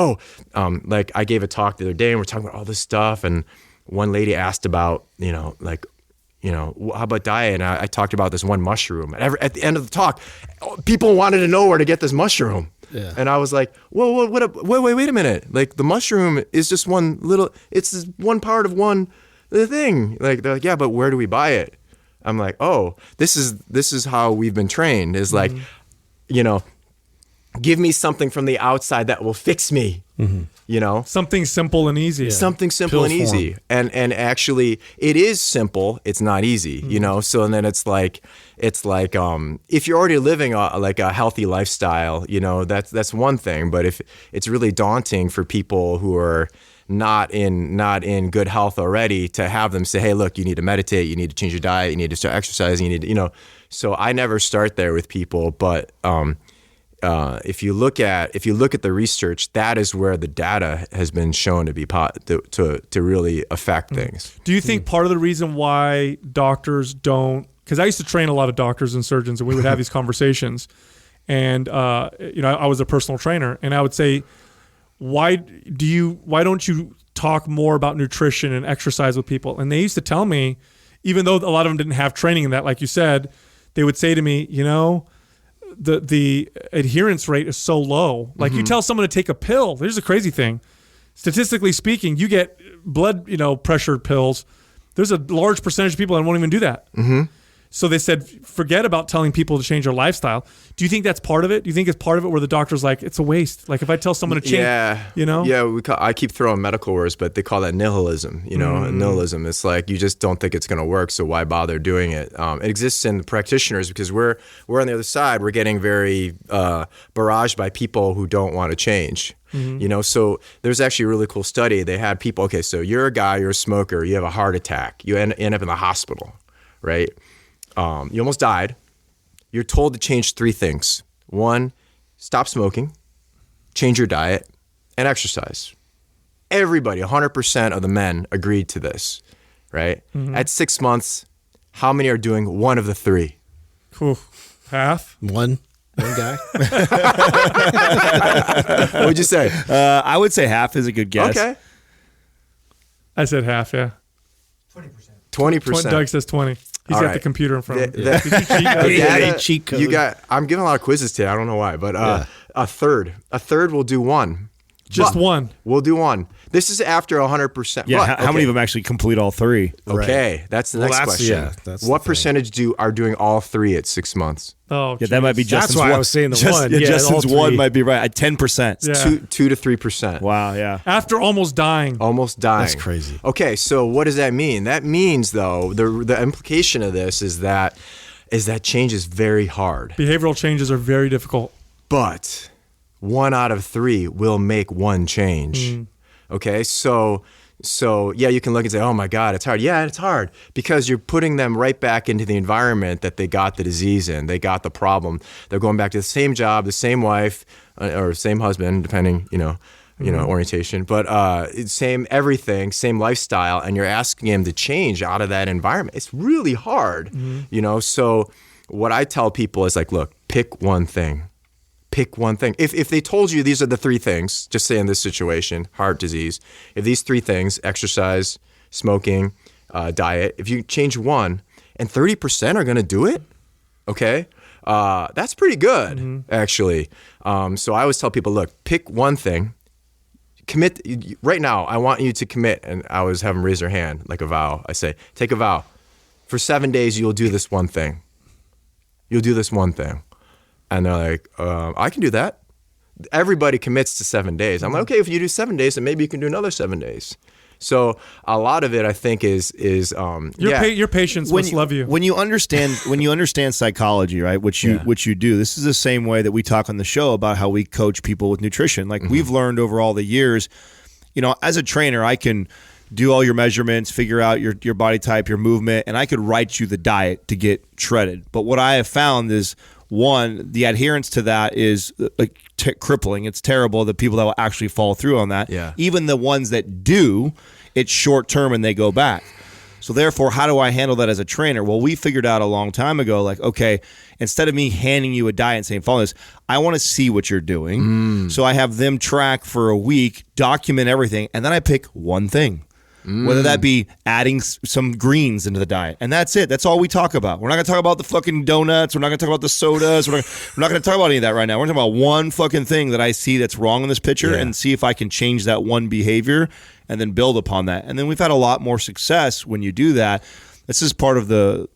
like I gave a talk the other day and we're talking about all this stuff, and one lady asked about how about diet? And I talked about this one mushroom. At the end of the talk, people wanted to know where to get this mushroom. Yeah. And I was like, whoa, wait a minute. Like the mushroom is just it's just one part of one thing. Like they're like, yeah, but where do we buy it? I'm like, oh, this is how we've been trained. Is like, give me something from the outside that will fix me. Something simple and easy. Something simple and easy. And actually it is simple, it's not easy, So and then it's like if you're already living a healthy lifestyle, that's one thing. But if it's really daunting for people who are not in good health already, to have them say, hey, look, you need to meditate, you need to change your diet, you need to start exercising, you need to, so I never start there with people. But if you look at the research, that is where the data has been shown to be to really affect things. Do you think part of the reason why doctors don't, because I used to train a lot of doctors and surgeons, and we would have these conversations, and I was a personal trainer, and I would say, why don't you talk more about nutrition and exercise with people? And they used to tell me, even though a lot of them didn't have training in that, like you said, they would say to me, the adherence rate is so low. Like you tell someone to take a pill. Here's the crazy thing. Statistically speaking, you get blood, pressure pills. There's a large percentage of people that won't even do that. So they said, forget about telling people to change their lifestyle. Do you think that's part of it? Do you think it's part of it where the doctor's like, it's a waste? Like if I tell someone to change, I keep throwing medical words, but they call that nihilism, nihilism. It's like, you just don't think it's going to work. So why bother doing it? It exists in practitioners because we're on the other side. We're getting very barraged by people who don't want to change. So there's actually a really cool study. They had people, okay, so you're a guy, you're a smoker, you have a heart attack, you end up in the hospital, right? You almost died. You're told to change 3 things. 1, stop smoking, change your diet, and exercise. Everybody, 100% of the men agreed to this, right? At 6 months, how many are doing one of the 3? Ooh, half? One guy. What would you say? I would say half is a good guess. Okay. I said half, yeah. 20%. Doug says 20. He's All got right. the computer in front of him. That- Did you cheat? Cheat code. I'm giving a lot of quizzes today. I don't know why, but a third will do 1. Just 1. We'll do 1. This is after 100%. Yeah, But, how many of them actually complete all 3? Okay, that's the next question. that's what the thing. percentage are doing all 3 at 6 months? Oh, Yeah, that might be jeez. Justin's why I one. was saying the one. Yeah, Justin's all 1 3. might be right at 10%. Yeah. 2 to 3%. Wow, yeah. After almost dying. Almost dying. That's crazy. Okay, so what does that mean? That means, though, the implication of this is that change is very hard. Behavioral changes are very difficult. But 1 out of 3 will make 1 change. Okay, so yeah, you can look and say, oh my God, it's hard. Yeah, it's hard because you're putting them right back into the environment that they got the disease in. They got the problem. They're going back to the same job, the same wife, or same husband, depending, orientation, but same everything, same lifestyle, and you're asking him to change out of that environment. It's really hard, So what I tell people is like, look, pick one thing. Pick one thing. If they told you these are the 3 things, just say in this situation, heart disease, if these 3 things, exercise, smoking, diet, if you change 1 and 30% are going to do it, okay, that's pretty good, actually. So I always tell people, look, pick one thing, commit. Right now, I want you to commit, and I always have them raise their hand like a vow. I say, take a vow. For 7 days, you'll do this one thing. You'll do this one thing. And they're like, I can do that. Everybody commits to 7 days. I'm like, okay, if you do 7 days, then maybe you can do another 7 days. So a lot of it, I think, is your patients must love you. When you understand psychology, right? Which you do. This is the same way that we talk on the show about how we coach people with nutrition. Like we've learned over all the years, as a trainer, I can do all your measurements, figure out your body type, your movement, and I could write you the diet to get shredded. But what I have found is, 1, the adherence to that is like crippling. It's terrible, the people that will actually follow through on that. Yeah. Even the ones that do, it's short term and they go back. So therefore, how do I handle that as a trainer? Well, we figured out a long time ago, like, okay, instead of me handing you a diet and saying, follow this, I want to see what you're doing. So I have them track for a week, document everything, and then I pick one thing. Whether that be adding some greens into the diet. And that's it. That's all we talk about. We're not going to talk about the fucking donuts. We're not going to talk about the sodas. We're not going to talk about any of that right now. We're talking about one fucking thing that I see that's wrong in this picture and see if I can change that one behavior and then build upon that. And then we've had a lot more success when you do that. This is part of the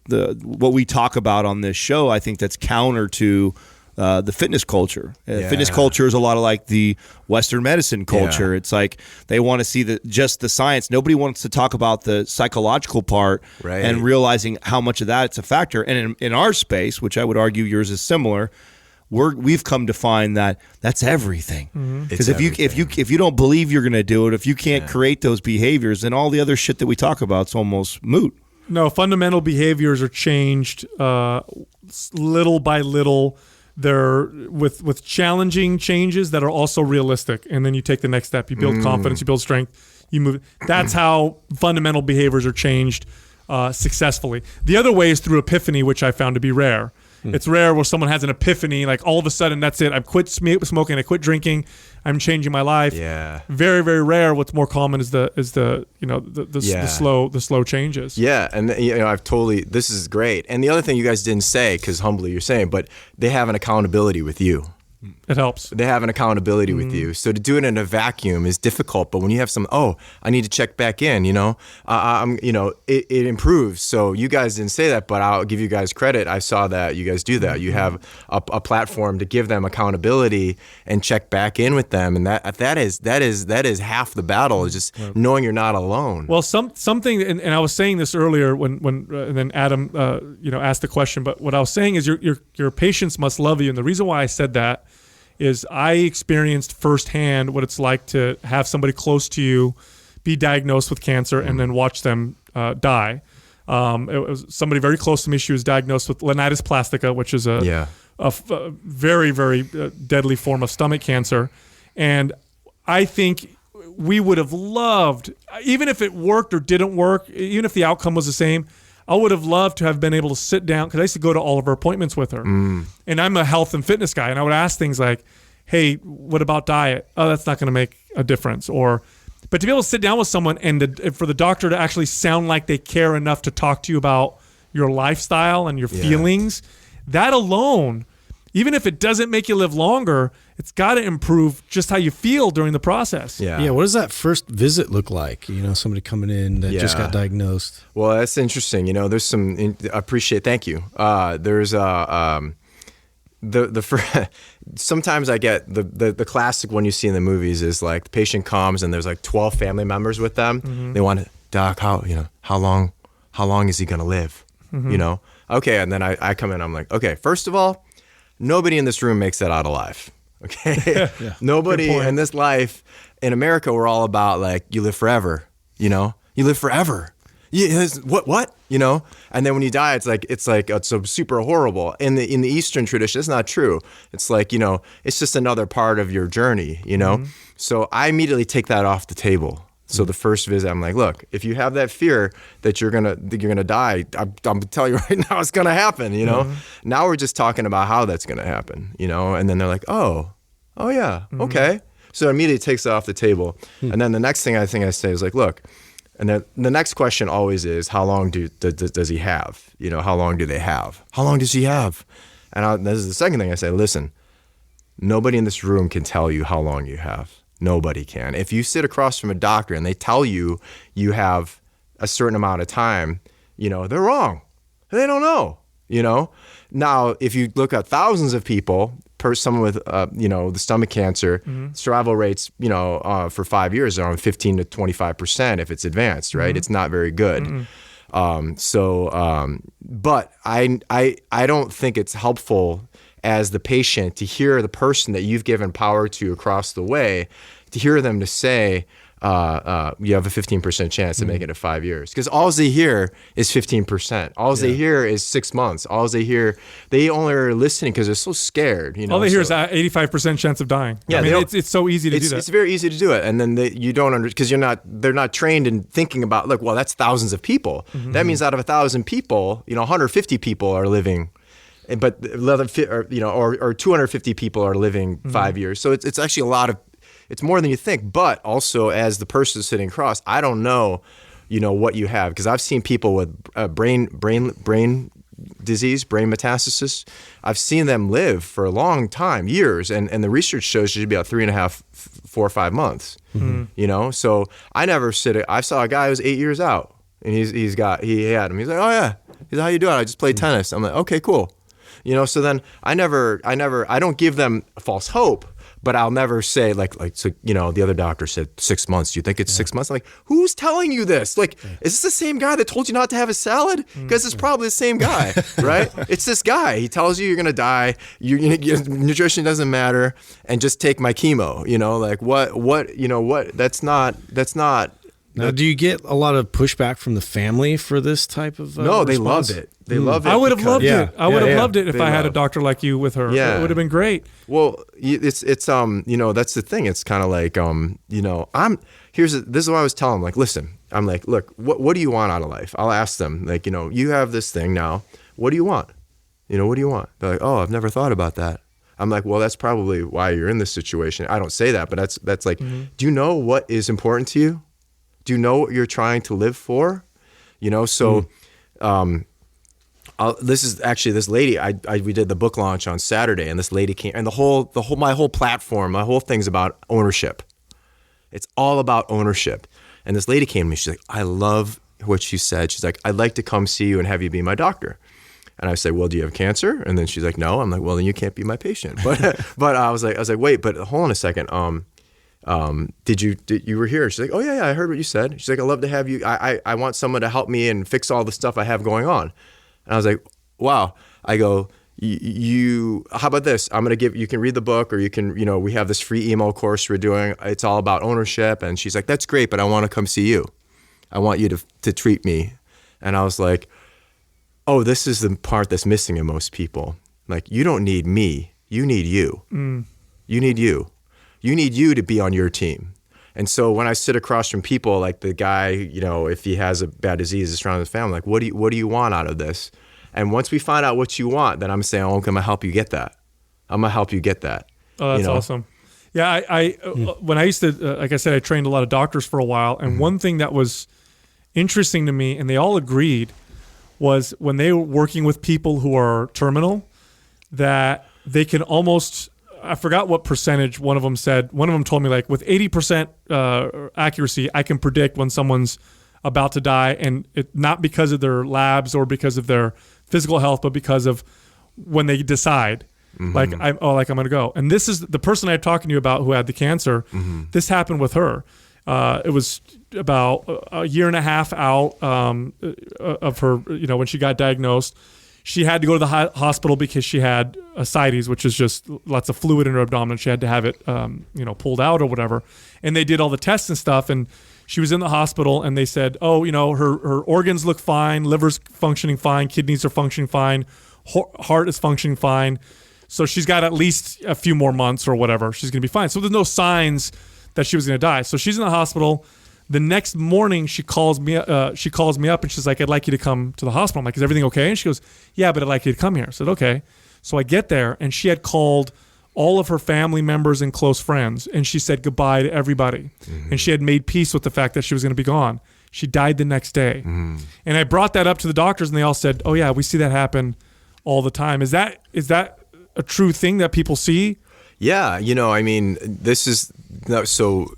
what we talk about on this show. I think that's counter to the fitness culture. Fitness culture is a lot of like the Western medicine culture. It's like they want to see just the science. Nobody wants to talk about the psychological part and realizing how much of that it's a factor. And in our space, which I would argue yours is similar, we've come to find that that's everything. Because if you don't believe you're going to do it, if you can't create those behaviors, then all the other shit that we talk about is almost moot. No, fundamental behaviors are changed little by little. They're with challenging changes that are also realistic, and then you take the next step. You build confidence, you build strength, you move. That's how fundamental behaviors are changed successfully. The other way is through epiphany, which I found to be rare. It's rare where someone has an episphany, like all of a sudden that's it. I've quit smoking, I quit drinking, I'm changing my life. Yeah. Very, very rare. What's more common is the slow changes. Yeah, and this is great. And the other thing you guys didn't say, because humbly you're saying, but they have an accountability with you. It helps. They have an accountability with you. So to do it in a vacuum is difficult. But when you have I need to check back in, it improves. So you guys didn't say that, but I'll give you guys credit. I saw that you guys do that. You have a platform to give them accountability and check back in with them. And that is half the battle, is just knowing you're not alone. Well, something, and I was saying this earlier when and then Adam, asked the question. But what I was saying is your patients must love you, and the reason why I said that is I experienced firsthand what it's like to have somebody close to you be diagnosed with cancer and then watch them die. It was somebody very close to me. She was diagnosed with Lenitis plastica, which is a very, very deadly form of stomach cancer. And I think we would have loved, even if it worked or didn't work, even if the outcome was the same, I would have loved to have been able to sit down, because I used to go to all of her appointments with her. And I'm a health and fitness guy, and I would ask things like, hey, what about diet? Oh, that's not going to make a difference. But to be able to sit down with someone and for the doctor to actually sound like they care enough to talk to you about your lifestyle and your feelings, that alone, even if it doesn't make you live longer, it's got to improve just how you feel during the process. Yeah. What does that first visit look like? Somebody coming in that just got diagnosed. Well, that's interesting. There's some. Thank you. There's sometimes I get the classic one you see in the movies is like the patient comes and there's like 12 family members with them. They want, doc, how long is he gonna live? Okay, and then I come in. I'm like, okay, first of all, nobody in this room makes that out alive. Okay, nobody in this life. In America, we're all about like you live forever. You live forever. What? And then when you die, it's so super horrible. In the Eastern tradition, it's not true. It's like it's just another part of your journey. So I immediately take that off the table. So the first visit, I'm like, look, if you have that fear that you're gonna die, I'm telling you right now, it's gonna happen. Now we're just talking about how that's gonna happen. And then they're like, oh yeah, okay. So it immediately takes it off the table. And then the next thing I say is like, look, and then the next question always is, how long does he have? How long do they have? How long does he have? And this is the second thing I say. Listen, nobody in this room can tell you how long you have. Nobody can. If you sit across from a doctor and they tell you you have a certain amount of time, they're wrong. They don't know. Now, if you look at thousands of people, someone with the stomach cancer, survival rates for 5 years are around 15 to 25% if it's advanced, right? It's not very good. But I don't think it's helpful as the patient to hear the person that you've given power to across the way, to hear them to say, you have a 15% chance to make it to 5 years. Because all they hear is 15%. All they hear is 6 months. All they hear, they only are listening because they're so scared. All they hear is 85% chance of dying. Yeah, it's so easy to do that. It's very easy to do it. And then you don't because they're not trained in thinking about, look, well, that's thousands of people. That means out of 1,000 people, 150 people are living. But or 250 people are living 5 years. So it's actually a lot of. It's more than you think. But also, as the person sitting across, I don't know, what you have, because I've seen people with brain disease, brain metastasis. I've seen them live for a long time, years, and the research shows it should be about 3.5, 4 or 5 months. So I never I saw a guy who was 8 years out, and he had him. He's like, oh yeah, he's like, how you doing? I just played tennis. I'm like, okay, cool. So then I don't give them false hope, but I'll never say so, the other doctor said 6 months. Do you think it's 6 months? I'm like, who's telling you this? Like, is this the same guy that told you not to have a salad? Because it's probably the same guy, right? It's this guy. He tells you you're going to die. Your nutrition doesn't matter, and just take my chemo. That's not. Now, do you get a lot of pushback from the family for this type of No, they response? loved it. They love it. I would have loved it. I would have loved it if I had a love. doctor like you with her. Yeah. It would have been great. Well, it's that's the thing. It's kind of like this is what I was telling them. Like, listen, I'm like, look, what do you want out of life? I'll ask them, like, you have this thing now. What do you want? What do you want? They're like, oh, I've never thought about that. I'm like, well, that's probably why you're in this situation. I don't say that, but that's like, do you know what is important to you? Do you know what you're trying to live for? this is actually this lady. We did the book launch on Saturday, and this lady came, and my whole platform, my whole thing's about ownership. It's all about ownership. And this lady came to me. She's like, I love what you said. She's like, I'd like to come see you and have you be my doctor. And I said, well, do you have cancer? And then she's like, no. I'm like, well, then you can't be my patient. But I was like, wait, but hold on a second. Did you were here? She's like, oh yeah, I heard what you said. She's like, I'd love to have you. I want someone to help me and fix all the stuff I have going on. And I was like, wow. I go, how about this? I'm going to you can read the book, or you can, we have this free email course we're doing. It's all about ownership. And she's like, that's great, but I want to come see you. I want you to treat me. And I was like, oh, this is the part that's missing in most people. Like, you don't need me. You need you. You need you. You need you to be on your team. And so when I sit across from people, like the guy, if he has a bad disease, is surrounding his family, like, what do you want out of this? And once we find out what you want, then I'm saying, oh, I'm going to help you get that. I'm going to help you get that. Oh, that's awesome. Yeah, when I used to, like I said, I trained a lot of doctors for a while. And one thing that was interesting to me, and they all agreed, was when they were working with people who are terminal, that they can almost, I forgot what percentage one of them said. One of them told me, like, with 80% accuracy, I can predict when someone's about to die, and not because of their labs or because of their physical health, but because of when they decide, like, I'm going to go. And this is the person I'm talking to you about who had the cancer. This happened with her. It was about a year and a half out of her, when she got diagnosed. She had to go to the hospital because she had ascites, which is just lots of fluid in her abdomen. She had to have it, pulled out or whatever. And they did all the tests and stuff. And she was in the hospital, and they said, oh, her organs look fine, liver's functioning fine, kidneys are functioning fine, heart is functioning fine. So she's got at least a few more months or whatever. She's going to be fine. So there's no signs that she was going to die. So she's in the hospital. The next morning, she calls me up, and she's like, I'd like you to come to the hospital. I'm like, is everything okay? And she goes, yeah, but I'd like you to come here. I said, okay. So I get there, and she had called all of her family members and close friends, and she said goodbye to everybody. And she had made peace with the fact that she was going to be gone. She died the next day. And I brought that up to the doctors, and they all said, oh yeah, we see that happen all the time. Is that a true thing that people see? Yeah, this is so.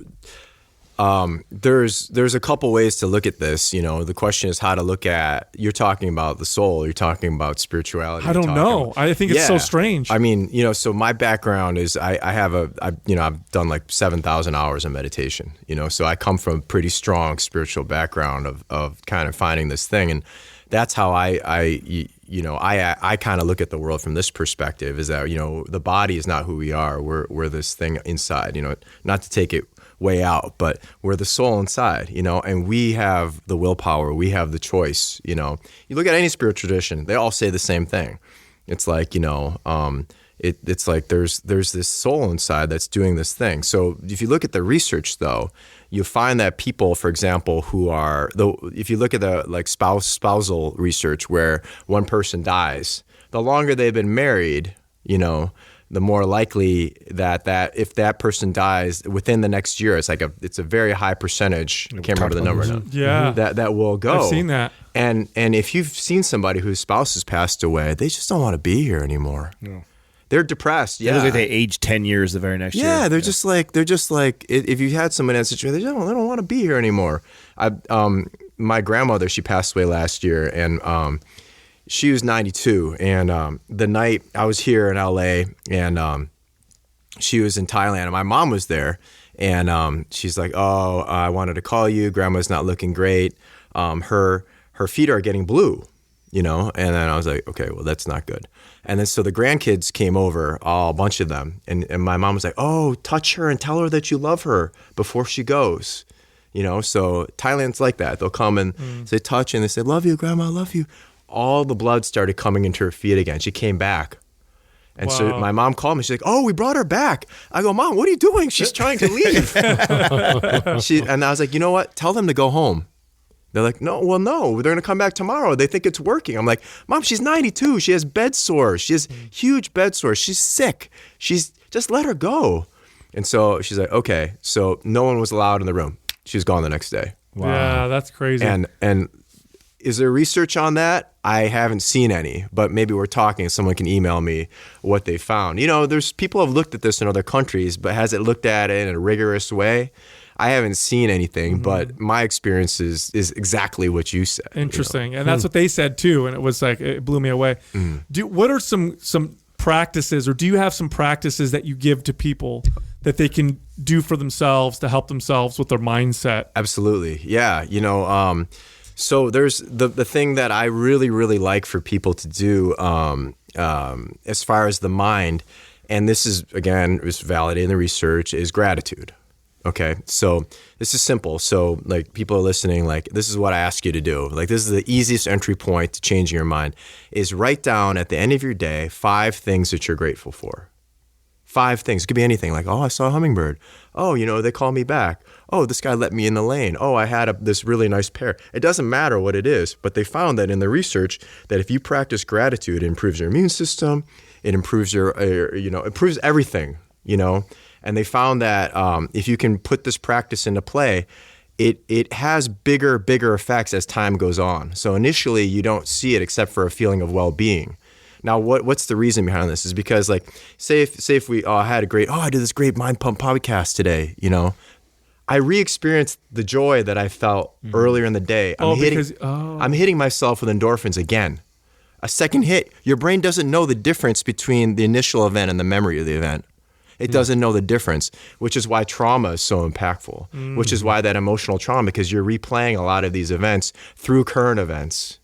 There's a couple ways to look at this. The question is how to look at. You're talking about the soul. You're talking about spirituality. I don't know. I think it's so strange. So my background is I've done like 7,000 hours of meditation. So I come from a pretty strong spiritual background of kind of finding this thing, and that's how I kind of look at the world from this perspective. Is that the body is not who we are. We're this thing inside. Not to take it way out, but we're the soul inside, and we have the willpower, we have the choice. You look at any spiritual tradition, they all say the same thing. It's like, it's like there's this soul inside that's doing this thing. So if you look at the research, though, you find that people, for example, if you look at the like spousal research where one person dies, the longer they've been married, the more likely that if that person dies within the next year, it's a very high percentage. I can't remember the number now. Yeah, that will go. I've seen that. And if you've seen somebody whose spouse has passed away, they just don't want to be here anymore. No. They're depressed. Yeah, it looks like they age 10 years the very next year. Yeah, they're just like if you had someone in that situation, they don't want to be here anymore. My grandmother, she passed away last year, and she was 92, and the night I was here in LA, and she was in Thailand, and my mom was there, and she's like, "Oh, I wanted to call you. Grandma's not looking great. Her feet are getting blue, And then I was like, "Okay, well, that's not good." And then so the grandkids came over, a bunch of them, and my mom was like, "Oh, touch her and tell her that you love her before she goes." So Thailand's like that. They'll come and say touch, and they say, "Love you, Grandma, I love you." All the blood started coming into her feet again. She came back. And so my mom called me. She's like, "Oh, we brought her back." I go, "Mom, what are you doing? She's trying to leave." And I was like, "You know what? Tell them to go home." They're like, no, they're going to come back tomorrow. They think it's working. I'm like, "Mom, she's 92. She has bed sores. She has huge bed sores. She's sick. Just let her go." And so she's like, "Okay." So no one was allowed in the room. She was gone the next day. Wow. Yeah, that's crazy. And is there research on that? I haven't seen any, but maybe we're talking. Someone can email me what they found. There's people have looked at this in other countries, but has it looked at it in a rigorous way? I haven't seen anything, but my experience is exactly what you said. Interesting. And that's what they said too. And it was like, it blew me away. What are some practices, or do you have some practices that you give to people that they can do for themselves to help themselves with their mindset? Absolutely. Yeah. So there's the thing that I really, really like for people to do as far as the mind, and this is, again, is validated in the research, is gratitude. Okay, so this is simple. So like people are listening, like this is what I ask you to do. Like this is the easiest entry point to changing your mind, is write down at the end of your day 5 things that you're grateful for. 5 things. It could be anything, like, oh, I saw a hummingbird. Oh, they called me back. Oh, this guy let me in the lane. Oh, I had this really nice pair. It doesn't matter what it is, but they found that in the research that if you practice gratitude, it improves your immune system. It improves improves everything, And they found that if you can put this practice into play, it has bigger effects as time goes on. So initially, you don't see it except for a feeling of well-being. Now, what's the reason behind this? Is because, like, say if we I did this great Mind Pump podcast today, I re-experienced the joy that I felt earlier in the day. I'm hitting myself with endorphins again. A second hit. Your brain doesn't know the difference between the initial event and the memory of the event. It doesn't know the difference, which is why trauma is so impactful, which is why that emotional trauma, because you're replaying a lot of these events through current events.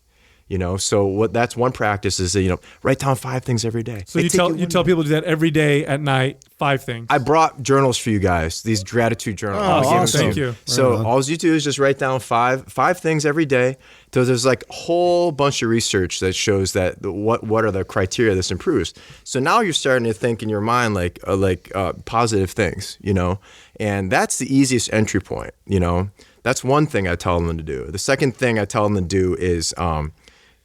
So that's one practice is that, write down 5 things every day. So you tell people to do that every day at night, 5 things. I brought journals for you guys, these gratitude journals. Awesome. Thank you. So all you do is just write down 5 things every day. So there's like a whole bunch of research that shows that what are the criteria this improves. So now you're starting to think in your mind like positive things, and that's the easiest entry point. That's one thing I tell them to do. The second thing I tell them to do is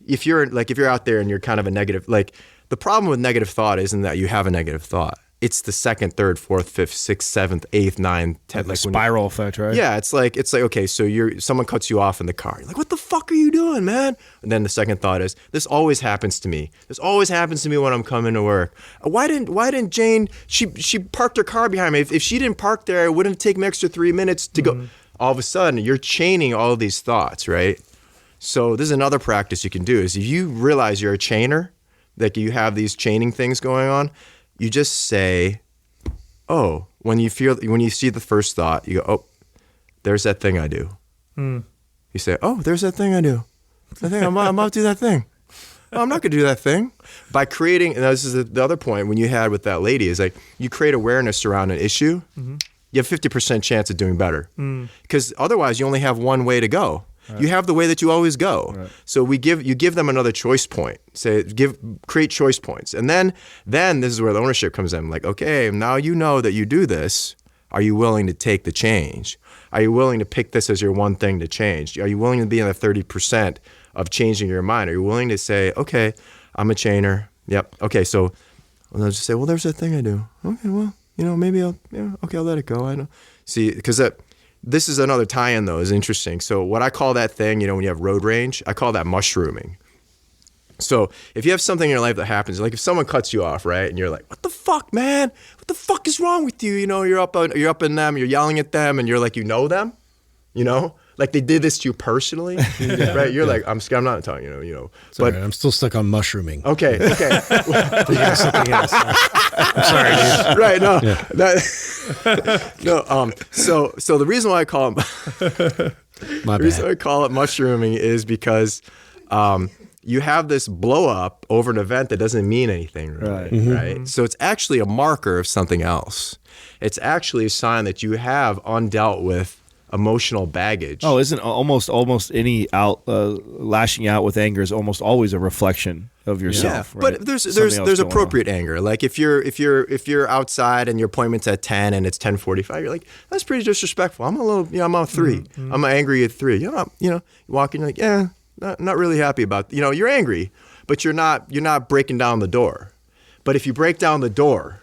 if you're out there and you're kind of a negative, like the problem with negative thought isn't that you have a negative thought. It's the 2nd, 3rd, 4th, 5th, 6th, 7th, 8th, 9th, 10th. Like spiral effect, right? Yeah, it's like okay, so someone cuts you off in the car. You're like, what the fuck are you doing, man? And then the second thought is, this always happens to me. This always happens to me when I'm coming to work. Why didn't Jane? She parked her car behind me. If she didn't park there, it wouldn't take me extra 3 minutes to go. All of a sudden, you're chaining all of these thoughts, right? So this is another practice you can do, is if you realize you're a chainer, like you have these chaining things going on, you just say, oh, when you see the first thought, you go, oh, there's that thing I do. You say, oh, there's that thing I do. I think I'm about to do that thing. No, I'm not going to do that thing. By creating, and this is the other point when you had with that lady, is like you create awareness around an issue, you have 50% chance of doing better. Because otherwise you only have one way to go. Right. You have the way that you always go. Right. So you give them another choice point. Create choice points. And then this is where the ownership comes in. Like, okay, now you know that you do this. Are you willing to take the change? Are you willing to pick this as your one thing to change? Are you willing to be in the 30% of changing your mind? Are you willing to say, okay, I'm a chainer. Yep. Okay, so I'll just say, well, there's that thing I do. Okay, well, maybe I'll let it go. I know. See, because this is another tie-in, though, is interesting. So what I call that thing, when you have road rage, I call that mushrooming. So if you have something in your life that happens, like if someone cuts you off, right, and you're like, what the fuck, man? What the fuck is wrong with you? You're up in them, you're yelling at them, and you're like, them? Like they did this to you personally, right? You're like, I'm not telling you, Sorry, but I'm still stuck on mushrooming. Okay. Something else. I'm sorry, dude. Right? No, no. So the reason why I call it mushrooming is because you have this blow up over an event that doesn't mean anything, right? Right? So it's actually a marker of something else. It's actually a sign that you have undealt with emotional baggage. Oh, isn't almost any lashing out with anger is almost always a reflection of yourself? Yeah, right? But there's appropriate anger. Like if you're outside and your appointment's at 10 and it's 10:45, you're like, that's pretty disrespectful. I'm a little, I'm on 3. I'm angry at 3. You walk in, you're like, not really happy about. You're angry, but you're not breaking down the door. But if you break down the door,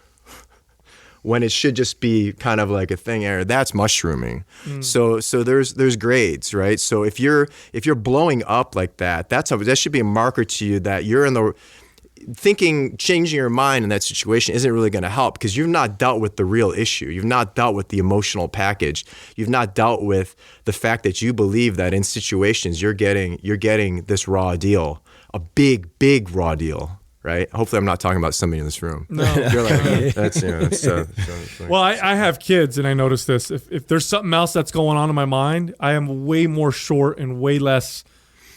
when it should just be kind of like a thing area, that's mushrooming. So there's grades, right? So if you're blowing up like that, that should be a marker to you that you're in the changing your mind in that situation isn't really going to help, because you've not dealt with the real issue. You've not dealt with the emotional package. You've not dealt with the fact that you believe that in situations you're getting this raw deal, a big raw deal, right? Hopefully I'm not talking about somebody in this room. No. You're like, that's Well, I have kids, and I notice this. If there's something else that's going on in my mind, I am way more short and way less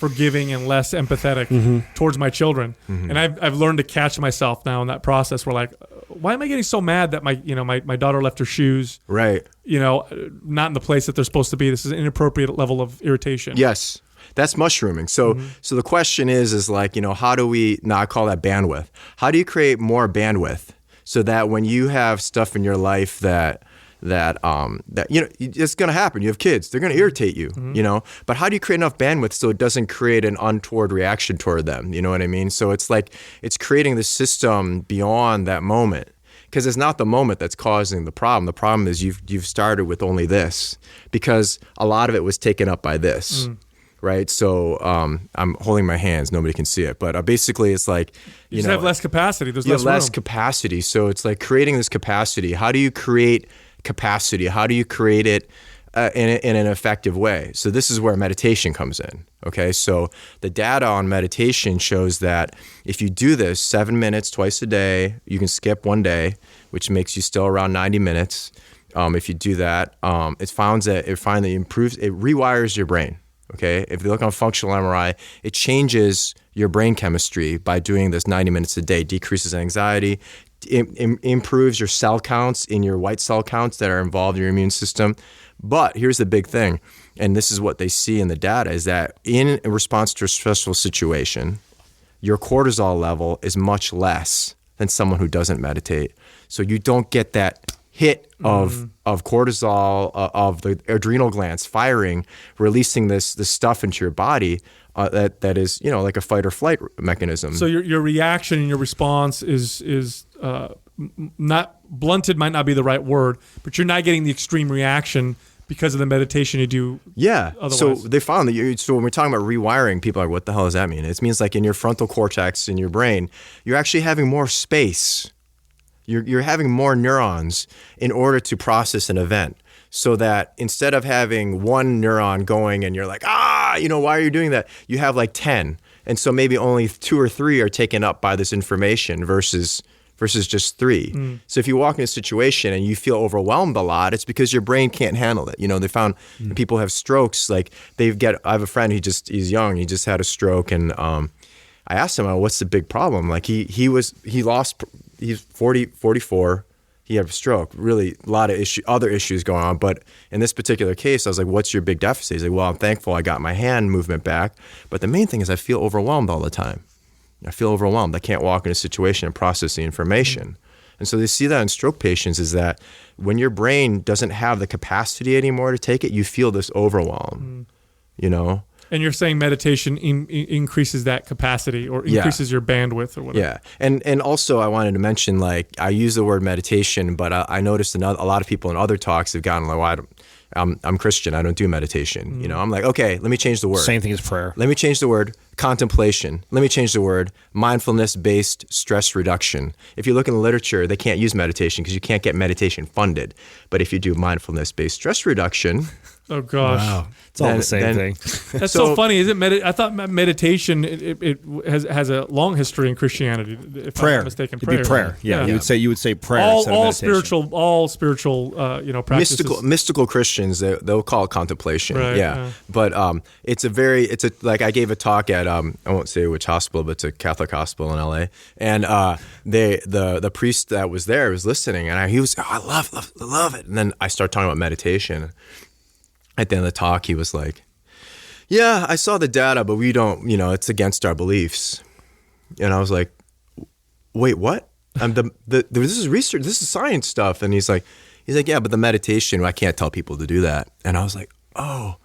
forgiving and less empathetic towards my children. And I've learned to catch myself now in that process where, like, why am I getting so mad that my daughter left her shoes, right, not in the place that they're supposed to be? This is an inappropriate level of irritation. Yes. That's mushrooming. So the question is like, how do we not call that bandwidth? How do you create more bandwidth so that when you have stuff in your life that it's going to happen. You have kids, they're going to irritate you, but how do you create enough bandwidth so it doesn't create an untoward reaction toward them? You know what I mean? So it's like, it's creating the system beyond that moment, because it's not the moment that's causing the problem. The problem is you've started with only this, because a lot of it was taken up by this. Right. So I'm holding my hands. Nobody can see it. But basically, it's like, you just have less capacity. There's less less room. capacity. So it's like creating this capacity. How do you create capacity? How do you create it in an effective way? So this is where meditation comes in. Okay. So the data on meditation shows that if you do this 7 minutes twice a day, you can skip one day, which makes you still around 90 minutes. If you do that, it finally improves, it rewires your brain. Okay, if you look on functional MRI, it changes your brain chemistry by doing this 90 minutes a day, decreases anxiety, improves your cell counts in your white cell counts that are involved in your immune system. But here's the big thing, and this is what they see in the data, is that in response to a stressful situation, your cortisol level is much less than someone who doesn't meditate. So you don't get that hit of cortisol, of the adrenal glands firing, releasing this stuff into your body that is like a fight or flight mechanism. So your reaction and your response is not blunted, might not be the right word, but you're not getting the extreme reaction because of the meditation you do. Yeah. Otherwise. So they found that so when we're talking about rewiring, people are like, what the hell does that mean? It means like in your frontal cortex in your brain, you're actually having more space. You're having more neurons in order to process an event, so that instead of having one neuron going and you're like, why are you doing that? You have like 10. And so maybe only 2 or 3 are taken up by this information versus just 3. So if you walk in a situation and you feel overwhelmed a lot, it's because your brain can't handle it. They found people have strokes, like I have a friend, he's young, he just had a stroke, and I asked him, what's the big problem? Like he's 44. He had a stroke, really a lot of other issues going on. But in this particular case, I was like, what's your big deficit? He's like, well, I'm thankful I got my hand movement back. But the main thing is I feel overwhelmed all the time. I feel overwhelmed. I can't walk in a situation and process the information. And so they see that in stroke patients, is that when your brain doesn't have the capacity anymore to take it, you feel this overwhelm, And you're saying meditation increases that capacity, or increases your bandwidth, or whatever. Yeah, and also I wanted to mention, like, I use the word meditation, but I noticed a lot of people in other talks have gotten like, well, I'm Christian, I don't do meditation. I'm like, okay, let me change the word. Same thing as prayer. Let me change the word contemplation. Let me change the word mindfulness-based stress reduction. If you look in the literature, they can't use meditation because you can't get meditation funded. But if you do mindfulness-based stress reduction, oh gosh, wow, it's all the same thing. That's so funny, isn't it? I thought meditation it has a long history in Christianity. If Prayer, I'm not mistaken, it'd be prayer. Yeah, you would say prayer. All spiritual, practices. Mystical Christians, they'll call it contemplation. Right, yeah. But like I gave a talk at I won't say which hospital, but it's a Catholic hospital in LA, and the priest that was there was listening, and he was, I love it, and then I started talking about meditation. At the end of the talk, he was like, yeah, I saw the data, but we don't, it's against our beliefs. And I was like, wait, what? This is research, this is science stuff. And he's like, yeah, but the meditation, I can't tell people to do that. And I was like, oh,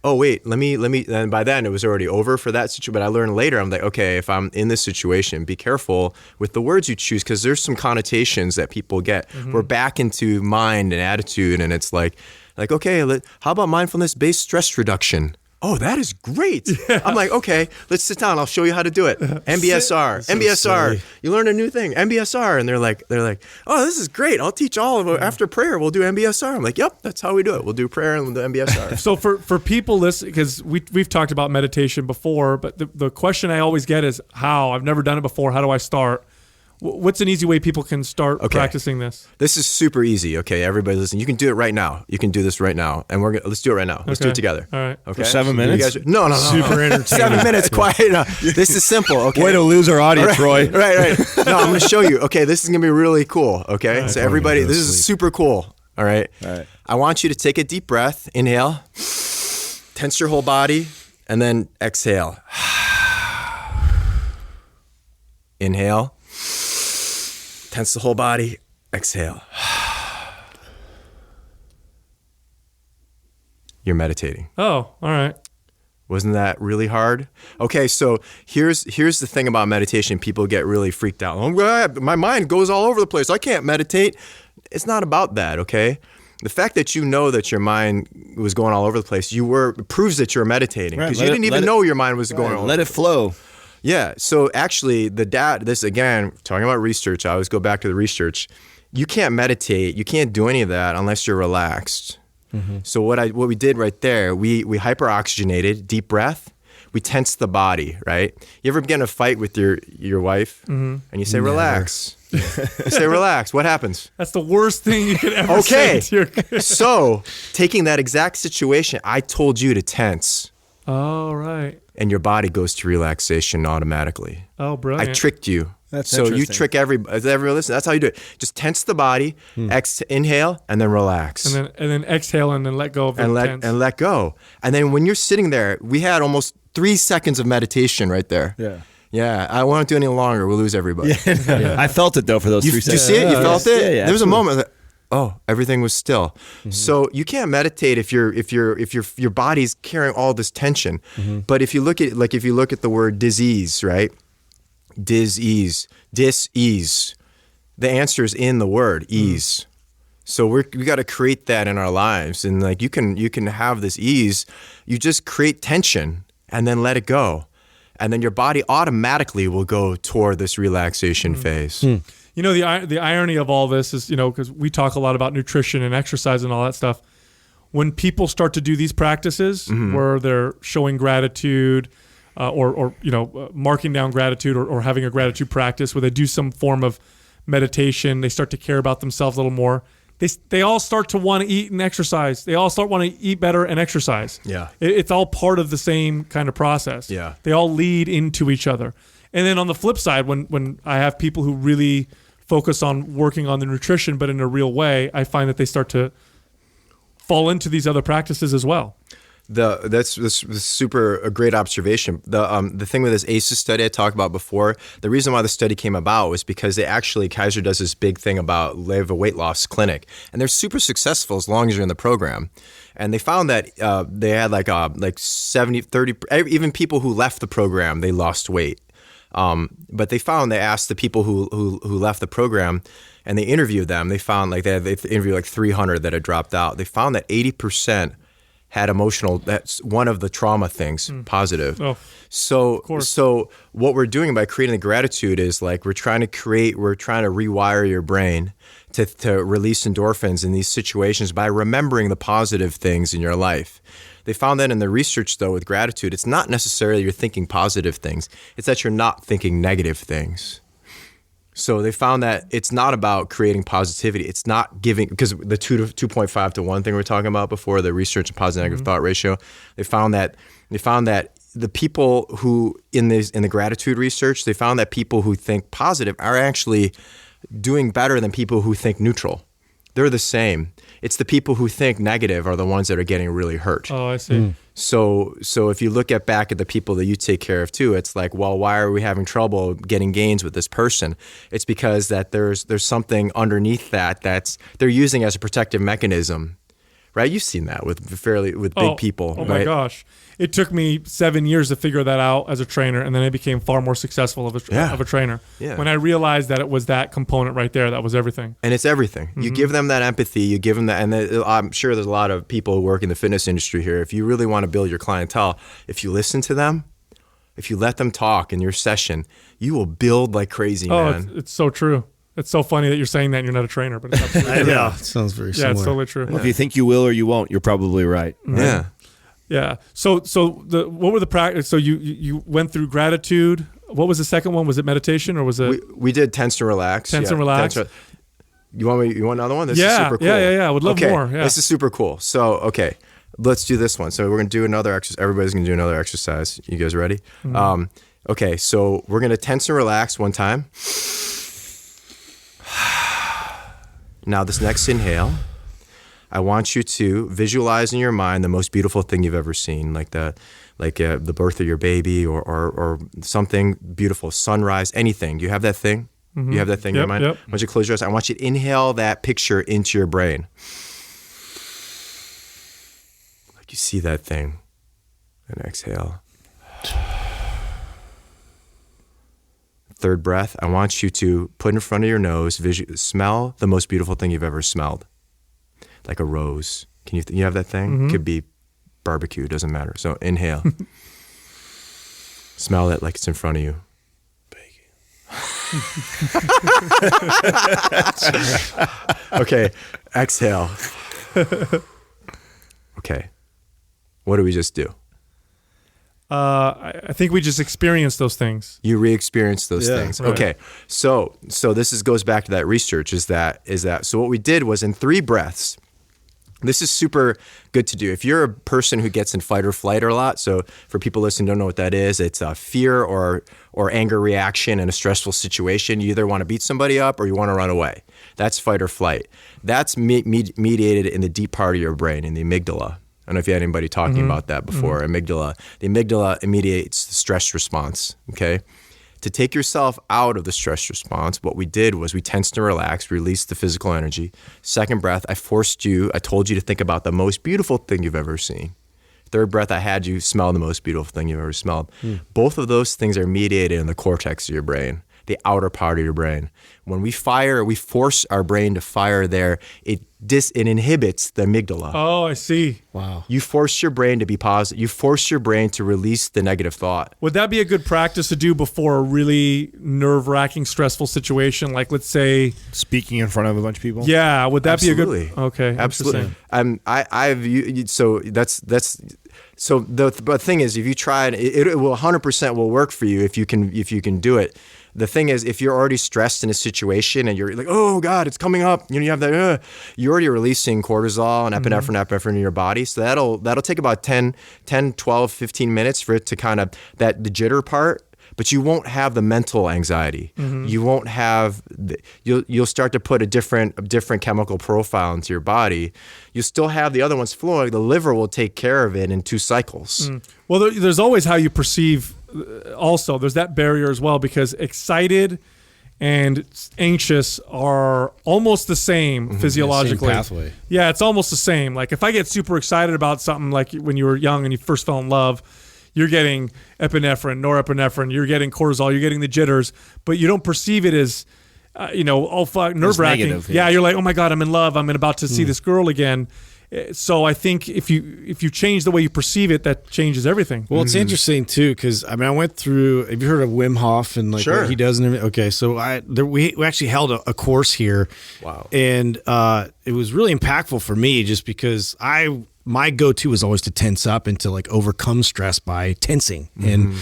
oh wait, let me. And by then it was already over for that situation. But I learned later, I'm like, okay, if I'm in this situation, be careful with the words you choose, because there's some connotations that people get. We're back into mind and attitude, and it's like, okay, how about mindfulness-based stress reduction? Oh, that is great. Yeah. I'm like, okay, let's sit down. I'll show you how to do it. MBSR, MBSR. You learn a new thing, MBSR. And they're like, oh, this is great. I'll teach all of it. After prayer, we'll do MBSR. I'm like, yep, that's how we do it. We'll do prayer and we'll do MBSR. So for people listening, because we've talked about meditation before, but the question I always get is how? I've never done it before. How do I start? What's an easy way people can start practicing this? This is super easy. Okay, everybody listen. You can do it right now. You can do this right now, and let's do it right now. Let's do it together. All right. Okay. For 7 minutes? No. Super entertaining. 7 minutes, quiet enough. This is simple. Okay. Way to lose our audience, Roy. Right. No, I'm going to show you. Okay, this is going to be really cool. Okay, so everybody, this is super cool. All right. I want you to take a deep breath. Inhale. Tense your whole body, and then exhale. Inhale. Tense the whole body. Exhale. You're meditating. Oh, all right. Wasn't that really hard? Okay, so here's the thing about meditation. People get really freaked out. Oh, God, my mind goes all over the place. I can't meditate. It's not about that, okay? The fact that you know that your mind was going all over the place, proves that you're meditating, because you didn't even know your mind was going all over. Let it flow. Yeah. So actually, this again, talking about research, I always go back to the research. You can't meditate. You can't do any of that unless you're relaxed. So what we did right there, we hyperoxygenated, deep breath. We tense the body, right? You ever get in a fight with your wife and you say, relax. You say, relax. What happens? That's the worst thing you could ever say to your So taking that exact situation, I told you to tense. Oh, right. And your body goes to relaxation automatically. Oh, brilliant. I tricked you. That's so you interesting. trick everybody. Listen, that's how you do it. Just tense the body, inhale, and then relax. And then exhale and then let go of the tense. And let go. And then when you're sitting there, we had almost 3 seconds of meditation right there. Yeah, I won't do any longer. We'll lose everybody. I felt it though for those 3 Did seconds. you see it? You felt it? Yeah, there was a absolutely. moment that, everything was still. So you can't meditate if your body's carrying all this tension. But if you look at the word disease, right? Dis-ease. The answer is in the word ease. So we got to create that in our lives, and like you can have this ease. You just create tension and then let it go, and then your body automatically will go toward this relaxation phase. You know, the irony of all this is, because we talk a lot about nutrition and exercise and all that stuff. When people start to do these practices where they're showing gratitude, or marking down gratitude, or having a gratitude practice where they do some form of meditation, they start to care about themselves a little more. They all start to want to eat and exercise. They all start want to eat better and exercise. Yeah. It's all part of the same kind of process. Yeah. They all lead into each other. And then on the flip side, when I have people who really focus on working on the nutrition, but in a real way, I find that they start to fall into these other practices as well. That's super a great observation. The thing with this ACEs study I talked about before, the reason why the study came about was because Kaiser does this big thing about they have a weight loss clinic, and they're super successful as long as you're in the program. And they found that they had like 70, 30, even people who left the program, they lost weight. But they asked the people who left the program, and they interviewed them. They found they interviewed like 300 that had dropped out. They found that 80% had emotional, that's one of the trauma things, positive. Oh, so what we're doing by creating the gratitude is like we're trying to rewire your brain to release endorphins in these situations by remembering the positive things in your life. They found that in the research, though, with gratitude, it's not necessarily you're thinking positive things. It's that you're not thinking negative things. So they found that it's not about creating positivity. It's not giving, because the 2.5 to 1 thing we were talking about before, the research and positive negative thought ratio, they found that the people who in the gratitude research, they found that people who think positive are actually doing better than people who think neutral. They're the same. It's the people who think negative are the ones that are getting really hurt. Oh, I see. So if you look back at the people that you take care of too, it's like, well, why are we having trouble getting gains with this person? It's because that there's something underneath that's they're using as a protective mechanism right? You've seen that with big people. Oh right? my gosh. It took me 7 years to figure that out as a trainer, and then I became far more successful of a trainer. Yeah. When I realized that it was that component right there, that was everything. And it's everything. You give them that empathy, you give them that, and I'm sure there's a lot of people who work in the fitness industry here. If you really want to build your clientele, if you listen to them, if you let them talk in your session, you will build like crazy, man. It's so true. It's so funny that you're saying that and you're not a trainer, but it's absolutely true. Yeah, it sounds very similar. Yeah, it's totally true. Well, if you think you will or you won't, you're probably right. Yeah. Yeah. So what were the practice? So you went through gratitude. What was the second one? Was it meditation or was it? We did tense and relax. Tense and relax. You want another one? This is Yeah, super cool. yeah. I would love more. Yeah. This is super cool. So, okay, let's do this one. So we're going to do another exercise. Everybody's going to do another exercise. You guys ready? Okay, so we're going to tense and relax one time. Now this next inhale, I want you to visualize in your mind the most beautiful thing you've ever seen, like the birth of your baby or something beautiful, sunrise, anything. You have that thing? You have that thing in your mind? Yep. I want you to close your eyes. I want you to inhale that picture into your brain. Like you see that thing. And exhale. Third breath, I want you to put in front of your nose, smell the most beautiful thing you've ever smelled. Like a rose. Can you have that thing? Could be barbecue, doesn't matter. So inhale. Smell it like it's in front of you. Okay, exhale. Okay. What do we just do? I think we just experienced those things. You re-experience those things. Right. Okay. So this goes back to that research is that so what we did was in 3 breaths. This is super good to do. If you're a person who gets in fight or flight a lot, so for people listening who don't know what that is, it's a fear or anger reaction in a stressful situation. You either want to beat somebody up or you want to run away. That's fight or flight. That's mediated in the deep part of your brain, in the amygdala. I don't know if you had anybody talking about that before. Amygdala. The amygdala mediates the stress response, okay? To take yourself out of the stress response, what we did was we tensed and relaxed, released the physical energy. Second breath, I told you to think about the most beautiful thing you've ever seen. Third breath, I had you smell the most beautiful thing you've ever smelled. Both of those things are mediated in the cortex of your brain, the outer part of your brain. When we force our brain to fire there, it inhibits the amygdala. Oh, I see. Wow. You force your brain to be positive. You force your brain to release the negative thought. Would that be a good practice to do before a really nerve-wracking, stressful situation? Like, let's say, Speaking in front of a bunch of people? yeah, would that Absolutely. be a good? Okay, Absolutely. So the thing is, if you try it, it will 100% will work for you if you can do it. The thing is, if you're already stressed in a situation and you're like, oh God, it's coming up, you have that, you're already releasing cortisol and epinephrine in your body. So that'll take about 10, 12, 15 minutes for it to kind of, the jitter part, but you won't have the mental anxiety. You won't have, you'll start to put a different chemical profile into your body. You still have the other ones flowing. The liver will take care of it in 2 cycles. Well, there's always how you perceive. Also, there's that barrier as well, because excited and anxious are almost the same physiologically. Same pathway. Yeah, it's almost the same. Like if I get super excited about something, like when you were young and you first fell in love, you're getting epinephrine, norepinephrine, you're getting cortisol, you're getting the jitters, but you don't perceive it as, oh fuck, nerve-wracking. negative, Yeah, you're like, oh my God, I'm in love. I'm about to see this girl again. So I think if you change the way you perceive it, that changes everything. Well, it's interesting too, because I went through. Have you heard of Wim Hof and like Sure. what he does and everything? Okay, so we actually held a course here. Wow. And it was really impactful for me just because my go-to was always to tense up and to like overcome stress by tensing, and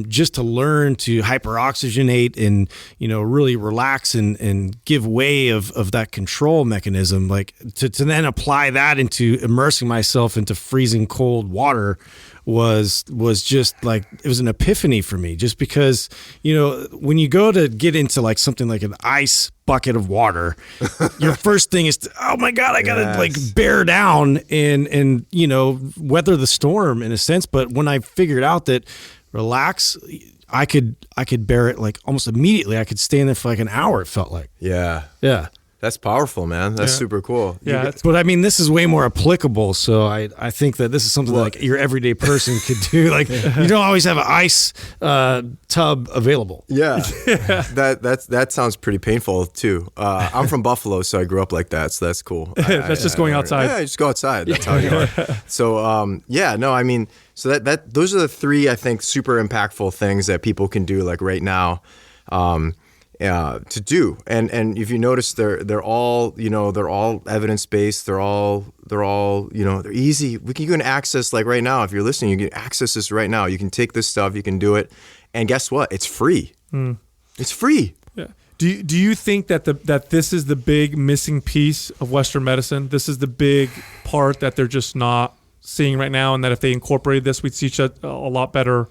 just to learn to hyperoxygenate and really relax and give way of that control mechanism, like to then apply that into immersing myself into freezing cold water was just like, it was an epiphany for me, just because when you go to get into like something like an ice bucket of water, your first thing is oh my God, I gotta like bear down and weather the storm in a sense. But when I figured out that relax, I could bear it like almost immediately. I could stay in there for like an hour, it felt like. Yeah. Yeah. That's powerful, man. That's super cool. Yeah, But I mean, this is way more applicable. So I think that this is something that, like, your everyday person could do. Like, you don't always have an ice tub available. Yeah. That sounds pretty painful too. I'm from Buffalo, so I grew up like that. So that's cool. That's just going outside. Yeah, just go outside. That's how you are. So I mean, so that those are the three, I think, super impactful things that people can do, like, right now. To do, and if you notice, they're all evidence based. They're all they're easy. You can access, like, right now. If you're listening, you can access this right now. You can take this stuff, you can do it, and guess what? It's free. It's free. Yeah. Do you think that that this is the big missing piece of Western medicine? This is the big part that they're just not seeing right now, and that if they incorporated this, we'd see a lot better.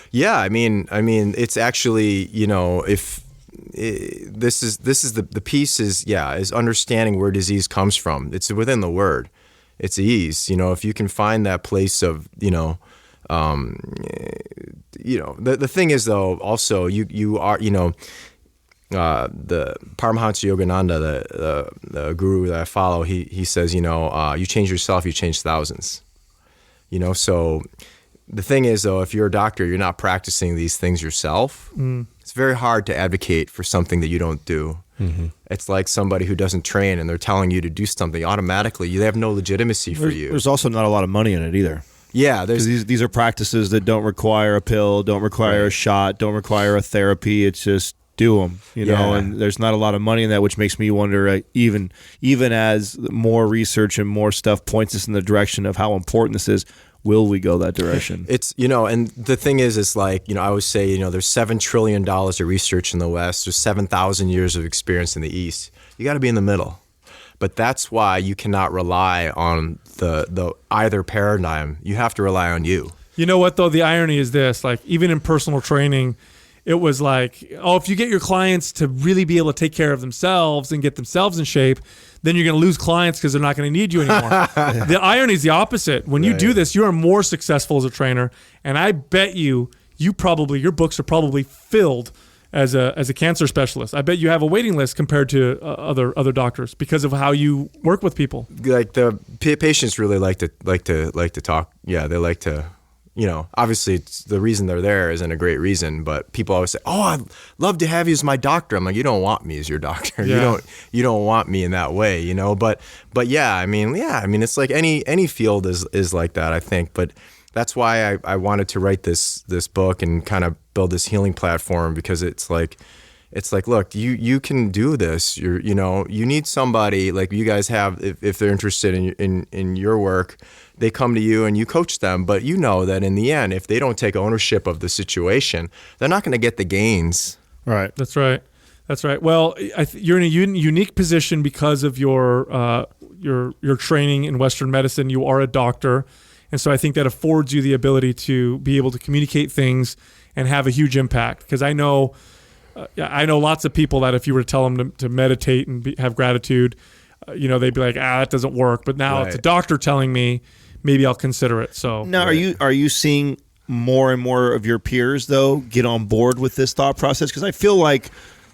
Yeah, I mean, it's actually, if this is the piece is understanding where disease comes from. It's within the word. It's ease. If you can find that place of, the thing is, though, also you are, the Paramahansa Yogananda, the guru that I follow, he says, you change yourself, you change thousands. So the thing is, though, if you're a doctor, you're not practicing these things yourself. It's very hard to advocate for something that you don't do. Mm-hmm. It's like somebody who doesn't train and they're telling you to do something automatically. They have no legitimacy for you. There's also not a lot of money in it either. Yeah, these are practices that don't require a pill, don't require a shot, don't require a therapy. It's just do them, and there's not a lot of money in that, which makes me wonder, even as more research and more stuff points us in the direction of how important this is, will we go that direction? It's, and the thing is like, I always say, there's $7 trillion of research in the West. There's 7,000 years of experience in the East. You got to be in the middle. But that's why you cannot rely on the either paradigm. You have to rely on you. You know what, though? The irony is this, like, even in personal training, it was like, if you get your clients to really be able to take care of themselves and get themselves in shape, then you're going to lose clients because they're not going to need you anymore. The irony is the opposite. When you do this, you are more successful as a trainer, and I bet your books are probably filled as a cancer specialist. I bet you have a waiting list compared to other doctors because of how you work with people. Like, the patients really like to talk. Yeah, they like to. Obviously, it's the reason they're there isn't a great reason, but people always say, "Oh, I'd love to have you as my doctor." I'm like, you don't want me as your doctor. Yeah. You don't want me in that way, But yeah, it's like any field is like that, I think. But that's why I wanted to write this book and kind of build this healing platform, because it's like, look, you can do this. You need somebody like you guys have, if they're interested in your work. They come to you and you coach them, but you know that in the end, if they don't take ownership of the situation, they're not going to get the gains. Right. That's right. Well, you're in a unique position because of your training in Western medicine. You are a doctor, and so I think that affords you the ability to be able to communicate things and have a huge impact. Because I know lots of people that if you were to tell them to meditate and have gratitude, they'd be like, that doesn't work. But now it's a doctor telling me, maybe I'll consider it. So now, are you seeing more and more of your peers, though, get on board with this thought process? Because I feel like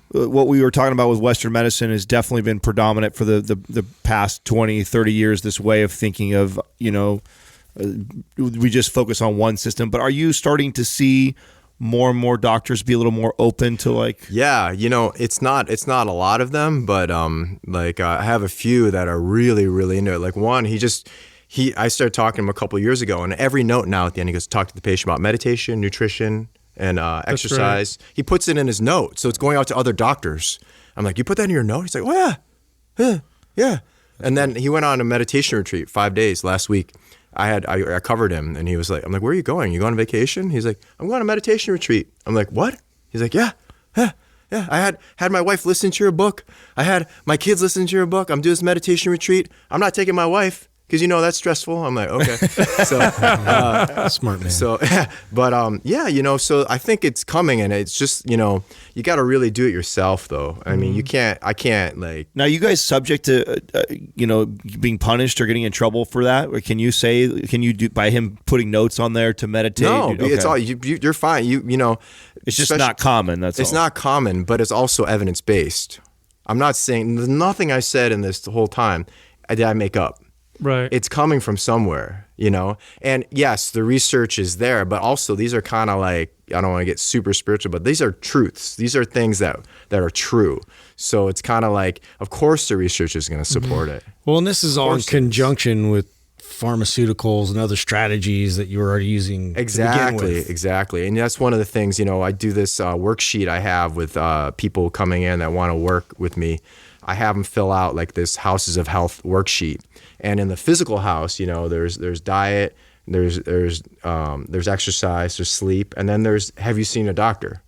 what we were talking about with Western medicine has definitely been predominant for the past 20, 30 years, this way of thinking of, we just focus on one system. But are you starting to see more and more doctors be a little more open to, like? Yeah, it's not a lot of them, but I have a few that are really, really into it. Like one, I started talking to him a couple of years ago, and every note now at the end, he goes, talk to the patient about meditation, nutrition, and exercise. Right. He puts it in his note, so it's going out to other doctors. I'm like, you put that in your note? He's like, oh yeah. And then he went on a meditation retreat 5 days last week. I covered him, and he was like, I'm like, where are you going? You going on vacation? He's like, I'm going on a meditation retreat. I'm like, what? He's like, yeah. I had my wife listen to your book. I had my kids listen to your book. I'm doing this meditation retreat. I'm not taking my wife because that's stressful. I'm like, okay. So smart man. So, but so I think it's coming, and it's just you got to really do it yourself, though. I mean, I can't like. Now, you guys subject to being punished or getting in trouble for that? Or can you do by him putting notes on there to meditate? No, it's all you're fine. It's just not common. It's not common, but it's also evidence based. I'm not saying, there's nothing I said in this the whole time did I make up. Right. It's coming from somewhere, you know? And yes, the research is there, but also these are kind of like, I don't want to get super spiritual, but these are truths. These are things that are true. So it's kind of like, of course the research is going to support it. Well, and this is all in conjunction with pharmaceuticals and other strategies that you were already using. Exactly. And that's one of the things, you know, I do this worksheet I have with people coming in that want to work with me. I have them fill out like this Houses of Health worksheet. And in the physical house, you know, there's diet, there's exercise, there's sleep, and then there's, have you seen a doctor?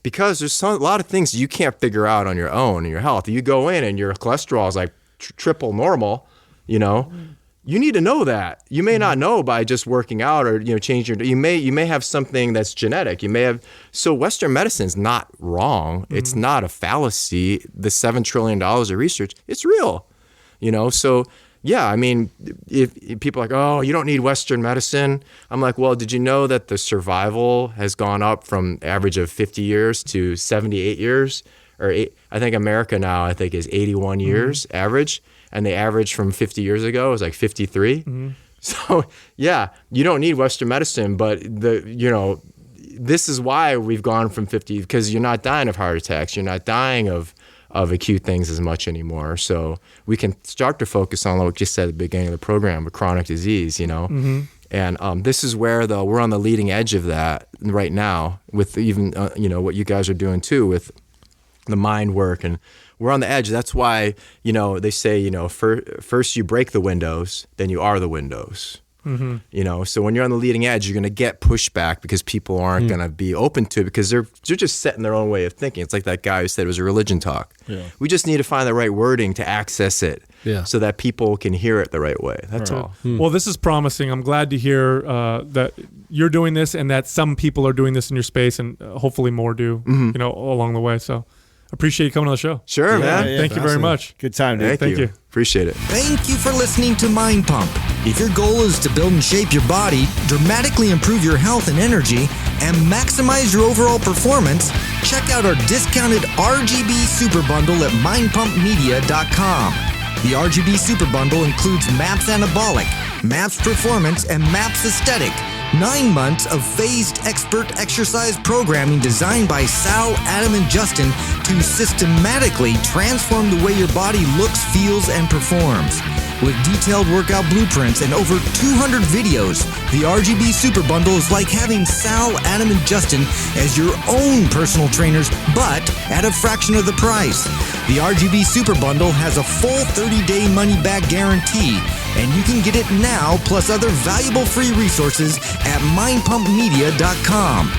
Because there's a lot of things you can't figure out on your own in your health. You go in and your cholesterol is like triple normal, you know. You need to know that. You may not know by just working out or, you know, changing your, you may have something that's genetic. You may have, so Western medicine's not wrong. It's not a fallacy. The $7 trillion of research, it's real, you know. So yeah, I mean, if people are like, oh, you don't need Western medicine. I'm like, well, did you know that the survival has gone up from average of 50 years to 78 years? I think America now, is 81 years average. And the average from 50 years ago is like 53. So yeah, you don't need Western medicine, but this is why we've gone from 50, because you're not dying of heart attacks. You're not dying of acute things as much anymore. So we can start to focus on what we just said at the beginning of the program, with chronic disease, you know. And this is where we're on the leading edge of that right now with even, what you guys are doing too with the mind work, and we're on the edge. That's why, you know, they say, you know, first you break the windows, then you are the windows. You know, so when you're on the leading edge, you're going to get pushback because people aren't going to be open to it, because they're just set in their own way of thinking. It's like that guy who said it was a religion talk. We just need to find the right wording to access it so that people can hear it the right way. That's all. Well, this is promising. I'm glad to hear that you're doing this and that some people are doing this in your space, and hopefully more do, you know, along the way. So appreciate you coming on the show. Sure, man. Thank you very much. Good time, dude. Thank you. Appreciate it. Thank you for listening to Mind Pump. If your goal is to build and shape your body, dramatically improve your health and energy, and maximize your overall performance, check out our discounted RGB Super Bundle at mindpumpmedia.com. The RGB Super Bundle includes MAPS Anabolic, MAPS Performance, and MAPS Aesthetic. 9 months of phased expert exercise programming designed by Sal, Adam, and Justin to systematically transform the way your body looks, feels, and performs. With detailed workout blueprints and over 200 videos, the RGB Super Bundle is like having Sal, Adam, and Justin as your own personal trainers, but at a fraction of the price. The RGB Super Bundle has a full 30-day money-back guarantee, and you can get it now plus other valuable free resources at mindpumpmedia.com.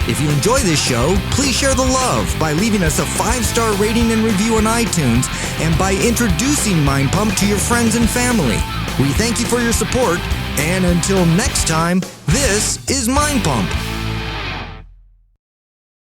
If you enjoy this show, please share the love by leaving us a 5-star rating and review on iTunes, and by introducing Mind Pump to your friends and family. We thank you for your support, and until next time, this is Mind Pump.